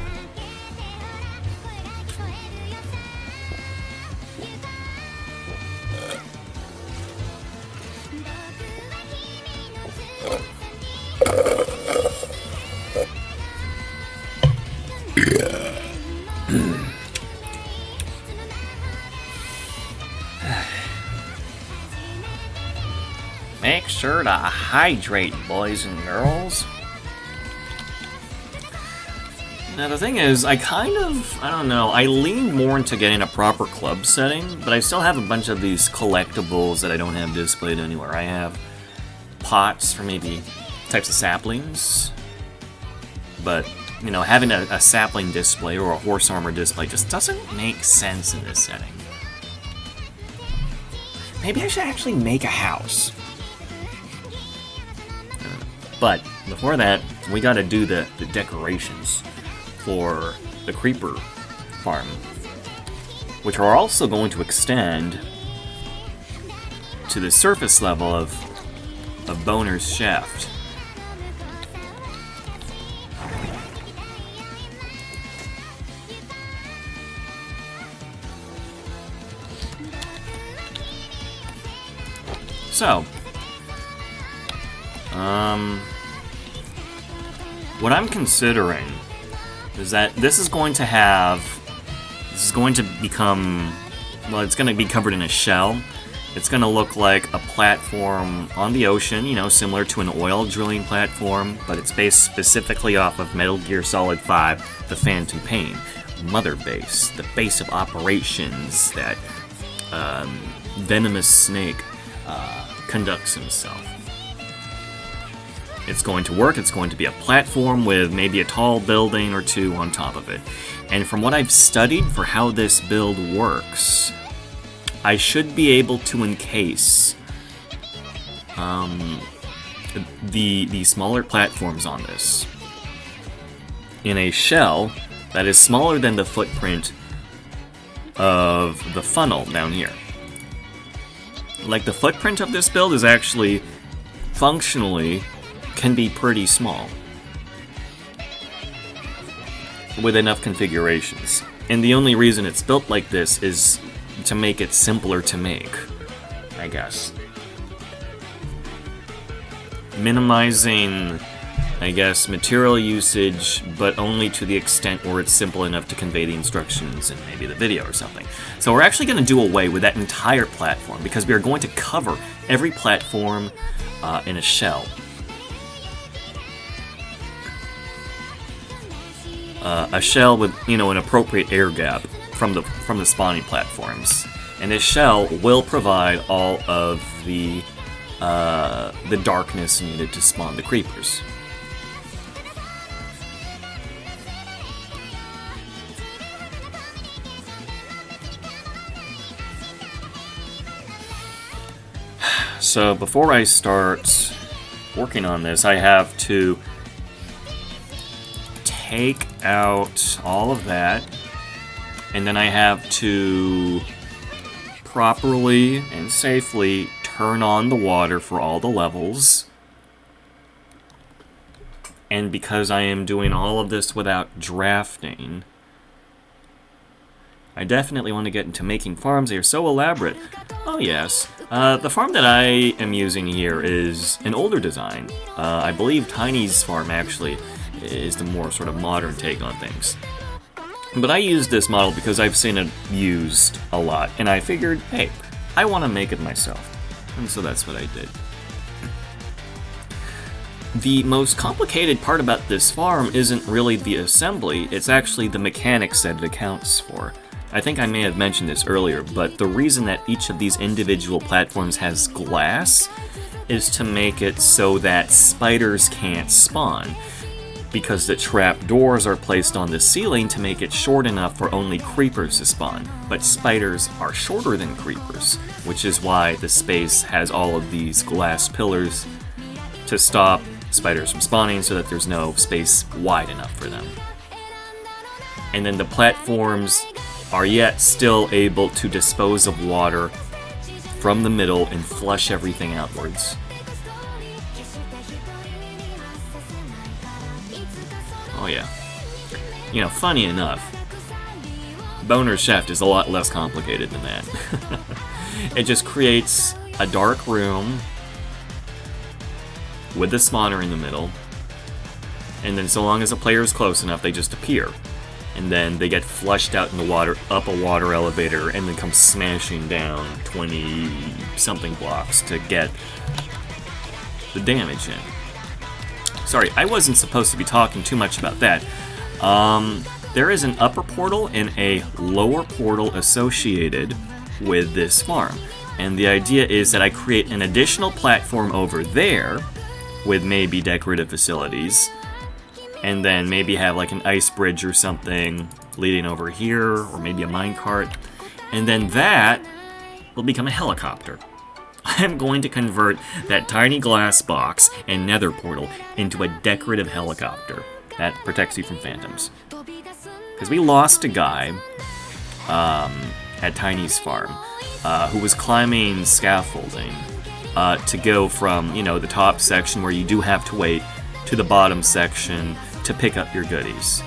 Make sure to hydrate, boys and girls. Now the thing is, I don't know, I lean more into getting a proper club setting, but I still have a bunch of these collectibles that I don't have displayed anywhere. I have pots for maybe types of saplings, but, you know, having a sapling display or a horse armor display just doesn't make sense in this setting. Maybe I should actually make a house. But before that, we gotta do the decorations for the creeper farm, which are also going to extend to the surface level of Boner's shaft. So, what I'm considering is that this is going to become, well, it's going to be covered in a shell. It's going to look like a platform on the ocean, you know, similar to an oil drilling platform, but it's based specifically off of Metal Gear Solid 5, the Phantom Pain. Mother Base, the base of operations that Venomous Snake conducts himself. It's going to work. It's going to be a platform with maybe a tall building or two on top of it. And from what I've studied for how this build works, I should be able to encase the smaller platforms on this in a shell that is smaller than the footprint of the funnel down here. Like, the footprint of this build is actually functionally can be pretty small with enough configurations. And the only reason it's built like this is to make it simpler to make, I guess. Minimizing, I guess, material usage, but only to the extent where it's simple enough to convey the instructions in maybe the video or something. So we're actually going to do away with that entire platform, because we are going to cover every platform in a shell. a shell with, you know, an appropriate air gap from the spawning platforms, and this shell will provide all of the darkness needed to spawn the creepers. So before I start working on this, I have to take out all of that, and then I have to properly and safely turn on the water for all the levels. And because I am doing all of this without drafting, I definitely want to get into making farms. They are so elaborate. Oh yes, the farm that I am using here is an older design. I believe Tiny's farm actually is the more sort of modern take on things. But I used this model because I've seen it used a lot, and I figured, hey, I want to make it myself. And so that's what I did. The most complicated part about this farm isn't really the assembly, it's actually the mechanics that it accounts for. I think I may have mentioned this earlier, but the reason that each of these individual platforms has glass is to make it so that spiders can't spawn, because the trap doors are placed on the ceiling to make it short enough for only creepers to spawn. But spiders are shorter than creepers, which is why the space has all of these glass pillars to stop spiders from spawning so that there's no space wide enough for them. And then the platforms are yet still able to dispose of water from the middle and flush everything outwards. Oh yeah. You know, funny enough, Boner's Shaft is a lot less complicated than that. It just creates a dark room with the spawner in the middle, and then so long as the player is close enough, they just appear. And then they get flushed out in the water, up a water elevator, and then come smashing down 20-something blocks to get the damage in. Sorry, I wasn't supposed to be talking too much about that. There is an upper portal and a lower portal associated with this farm. And the idea is that I create an additional platform over there with maybe decorative facilities, and then maybe have like an ice bridge or something leading over here, or maybe a minecart, and then that will become a helicopter. I'm going to convert that tiny glass box and nether portal into a decorative helicopter that protects you from phantoms. Because we lost a guy at Tiny's farm who was climbing scaffolding to go from, you know, the top section where you do have to wait to the bottom section to pick up your goodies.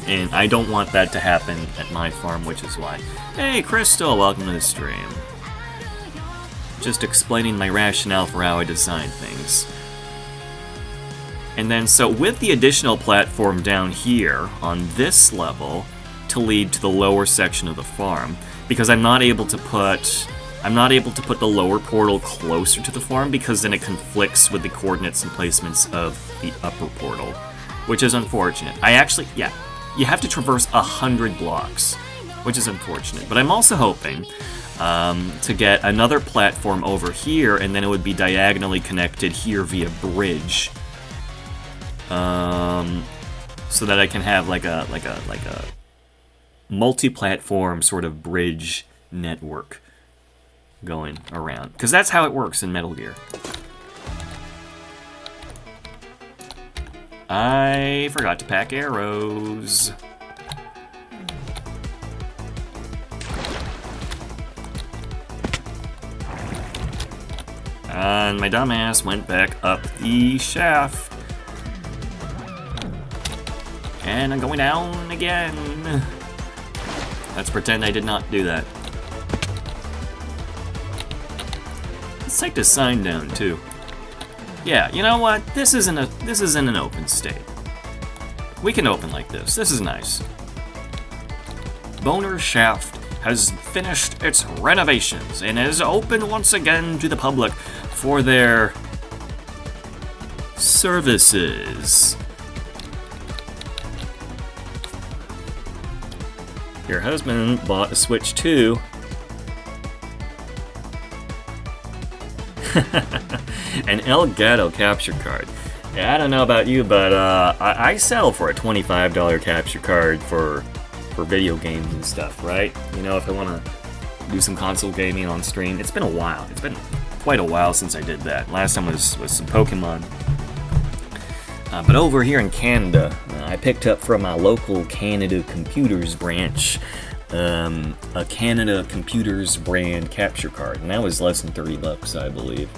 And I don't want that to happen at my farm, which is why. Hey, Crystal, welcome to the stream. Just explaining my rationale for how I design things. And then, so with the additional platform down here on this level to lead to the lower section of the farm, because I'm not able to put the lower portal closer to the farm because then it conflicts with the coordinates and placements of the upper portal, which is unfortunate. You have to traverse 100 blocks, which is unfortunate. But I'm also hoping to get another platform over here, and then it would be diagonally connected here via bridge, so that I can have like a multi-platform sort of bridge network going around, because that's how it works in Metal Gear. I forgot to pack arrows. And my dumbass went back up the shaft. And I'm going down again. Let's pretend I did not do that. Let's take the sign down too. Yeah, you know what? This isn't an open state. We can open like this. This is nice. Boner's Shaft has finished its renovations and is open once again to the public for their services. Your husband bought a Switch 2. An Elgato capture card. Yeah, I don't know about you, but I sell for a $25 capture card for video games and stuff, right? You know, if I want to do some console gaming on stream. It's been a while. It's been quite a while since I did that. Last time was some Pokemon. But over here in Canada, I picked up from my local Canada Computers branch a Canada Computers brand capture card, and that was less than $30, I believe.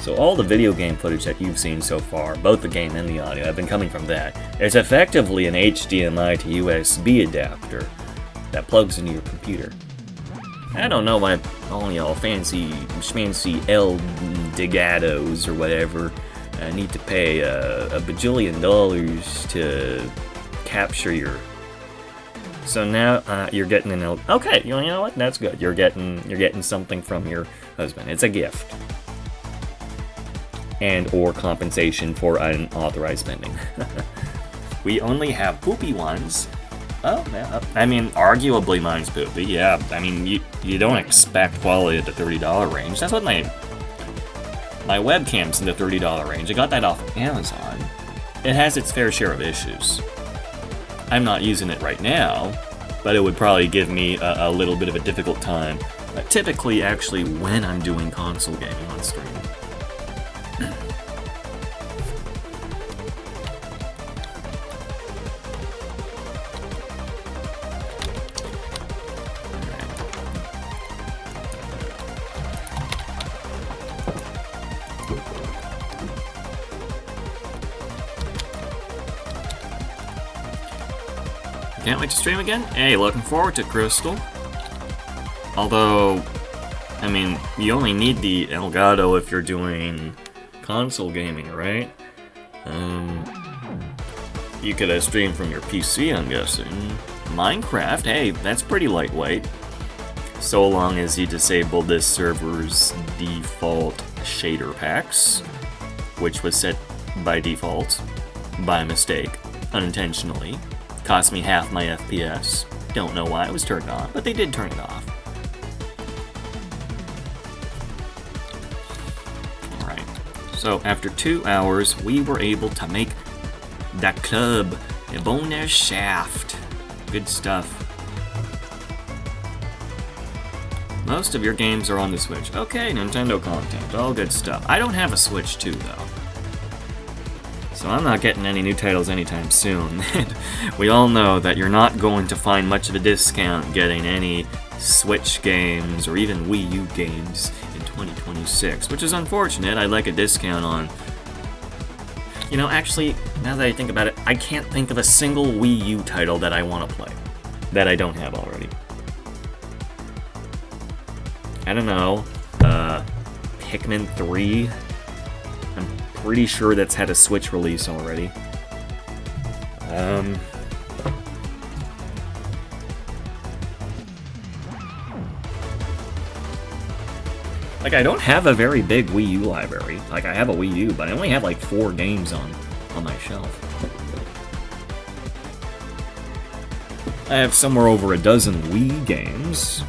So all the video game footage that you've seen so far, both the game and the audio, have been coming from that. It's effectively an HDMI to USB adapter that plugs into your computer. I don't know why all y'all fancy schmancy Elgatos or whatever need to pay a bajillion dollars to capture your. So now you're getting an Okay, you know what? That's good. You're getting something from your husband. It's a gift, and or compensation for unauthorized spending. We only have poopy ones. Oh, yeah. I mean, arguably mine's poopy, yeah. I mean, you don't expect quality at the $30 range. That's what my webcam's in the $30 range. I got that off of Amazon. It has its fair share of issues. I'm not using it right now, but it would probably give me a little bit of a difficult time. Typically, actually, when I'm doing console gaming on stream. Can't wait to stream again? Hey, looking forward to Crystal. Although, I mean, you only need the Elgato if you're doing console gaming, right? You could stream from your PC, I'm guessing. Minecraft, hey, that's pretty lightweight. So long as you disable this server's default shader packs, which was set by default, by mistake, unintentionally. Cost me half my FPS. Don't know why it was turned on, but they did turn it off. Alright, so after 2 hours, we were able to make the club, a bonus shaft. Good stuff. Most of your games are on the Switch. Okay, Nintendo content, all good stuff. I don't have a Switch 2, though. So I'm not getting any new titles anytime soon. We all know that you're not going to find much of a discount getting any Switch games or even Wii U games in 2026, which is unfortunate. I'd like a discount on... You know, actually, now that I think about it, I can't think of a single Wii U title that I want to play that I don't have already. I don't know. Pikmin 3? Pretty sure that's had a Switch release already. Like, I don't have a very big Wii U library. Like, I have a Wii U, but I only have like 4 games on my shelf. I have somewhere over a dozen Wii games.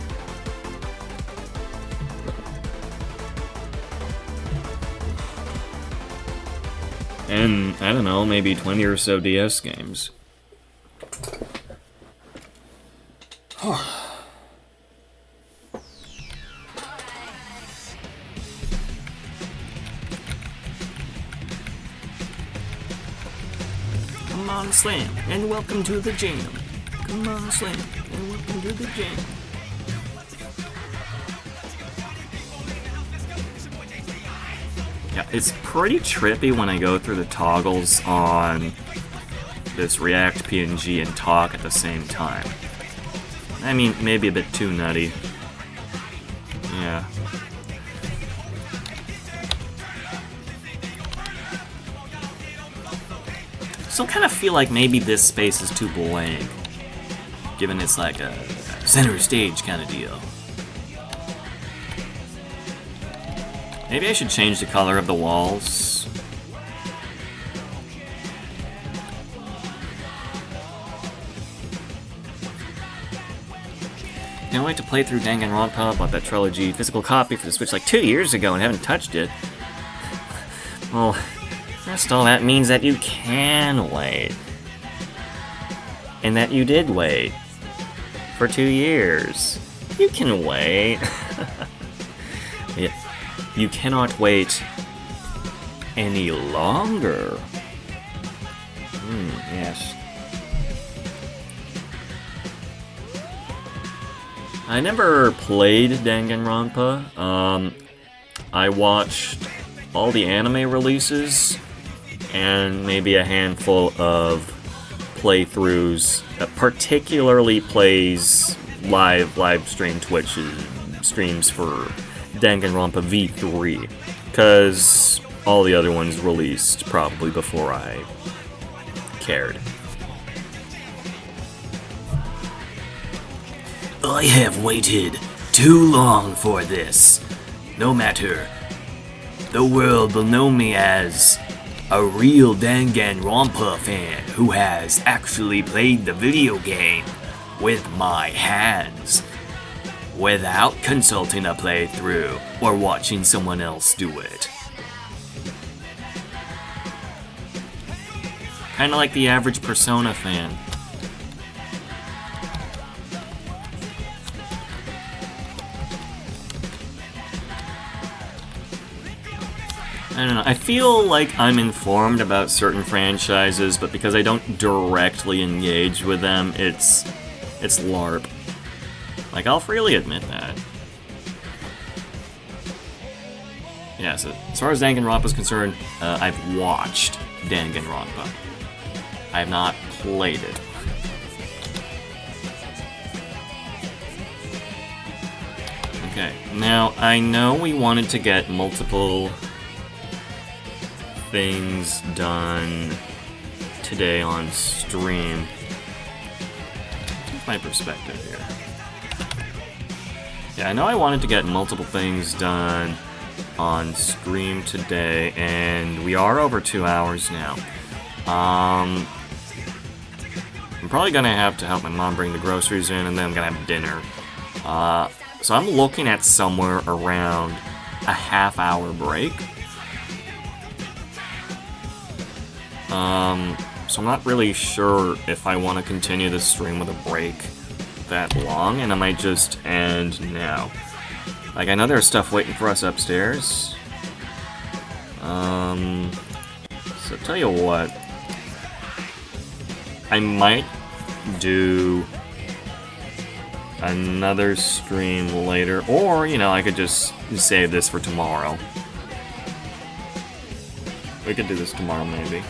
And, I don't know, maybe 20 or so DS games. Come on, Slam, and welcome to the jam. Come on, Slam, and welcome to the jam. Yeah, it's pretty trippy when I go through the toggles on this React PNG and talk at the same time. I mean, maybe a bit too nutty. Yeah. Still kind of feel like maybe this space is too blank, given it's like a center stage kind of deal. Maybe I should change the color of the walls. Can't wait to play through Danganronpa. Bought that trilogy physical copy for the Switch like 2 years ago and haven't touched it. Well, first of all, that means that you can wait. And that you did wait. For 2 years. You can wait. Yeah. You cannot wait any longer. Yes. I never played Danganronpa. I watched all the anime releases and maybe a handful of playthroughs, particularly plays live stream Twitch streams for Danganronpa V3, because all the other ones released probably before I cared. I have waited too long for this. No matter. The world will know me as a real Danganronpa fan who has actually played the video game with my hands, without consulting a playthrough or watching someone else do it. Kinda like the average Persona fan. I don't know, I feel like I'm informed about certain franchises, but because I don't directly engage with them, it's LARP. Like, I'll freely admit that. Yeah, so as far as Danganronpa is concerned, I've watched Danganronpa. I have not played it. Okay, now I know we wanted to get multiple things done today on stream. What's my perspective here? Yeah, I know I wanted to get multiple things done on stream today, and we are over 2 hours now. I'm probably gonna have to help my mom bring the groceries in, and then I'm gonna have dinner. So I'm looking at somewhere around a half-hour break. So I'm not really sure if I want to continue this stream with a break that long, and I might just end now. Like, I know there's stuff waiting for us upstairs. So tell you what, I might do another stream later, or, you know, I could just save this for tomorrow. We could do this tomorrow, maybe.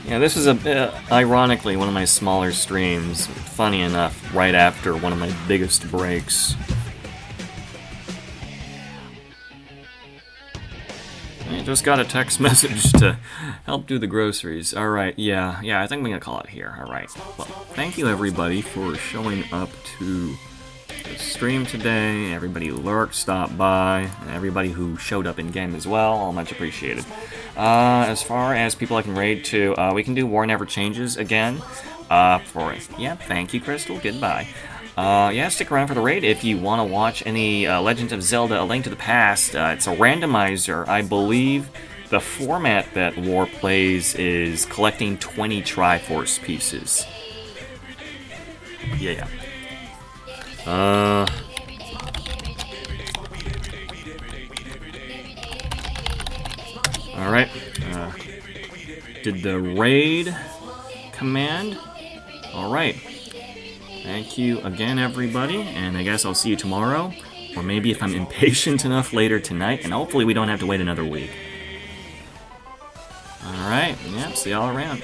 Yeah, this is a bit, ironically, one of my smaller streams, funny enough, right after one of my biggest breaks. I just got a text message to help do the groceries. Alright, yeah, I think I'm gonna call it here. Alright, well, thank you everybody for showing up to the stream today, everybody who lurked, stopped by, and everybody who showed up in-game as well, all much appreciated. As far as people I can raid to, we can do War Never Changes again, yeah, thank you, Crystal, goodbye. Yeah, stick around for the raid if you want to watch any Legend of Zelda: A Link to the Past. It's a randomizer. I believe the format that War plays is collecting 20 Triforce pieces. Yeah. Alright. Did the raid command? Alright. Thank you again, everybody, and I guess I'll see you tomorrow, or maybe if I'm impatient enough later tonight, and hopefully we don't have to wait another week. Alright, yeah, see y'all around.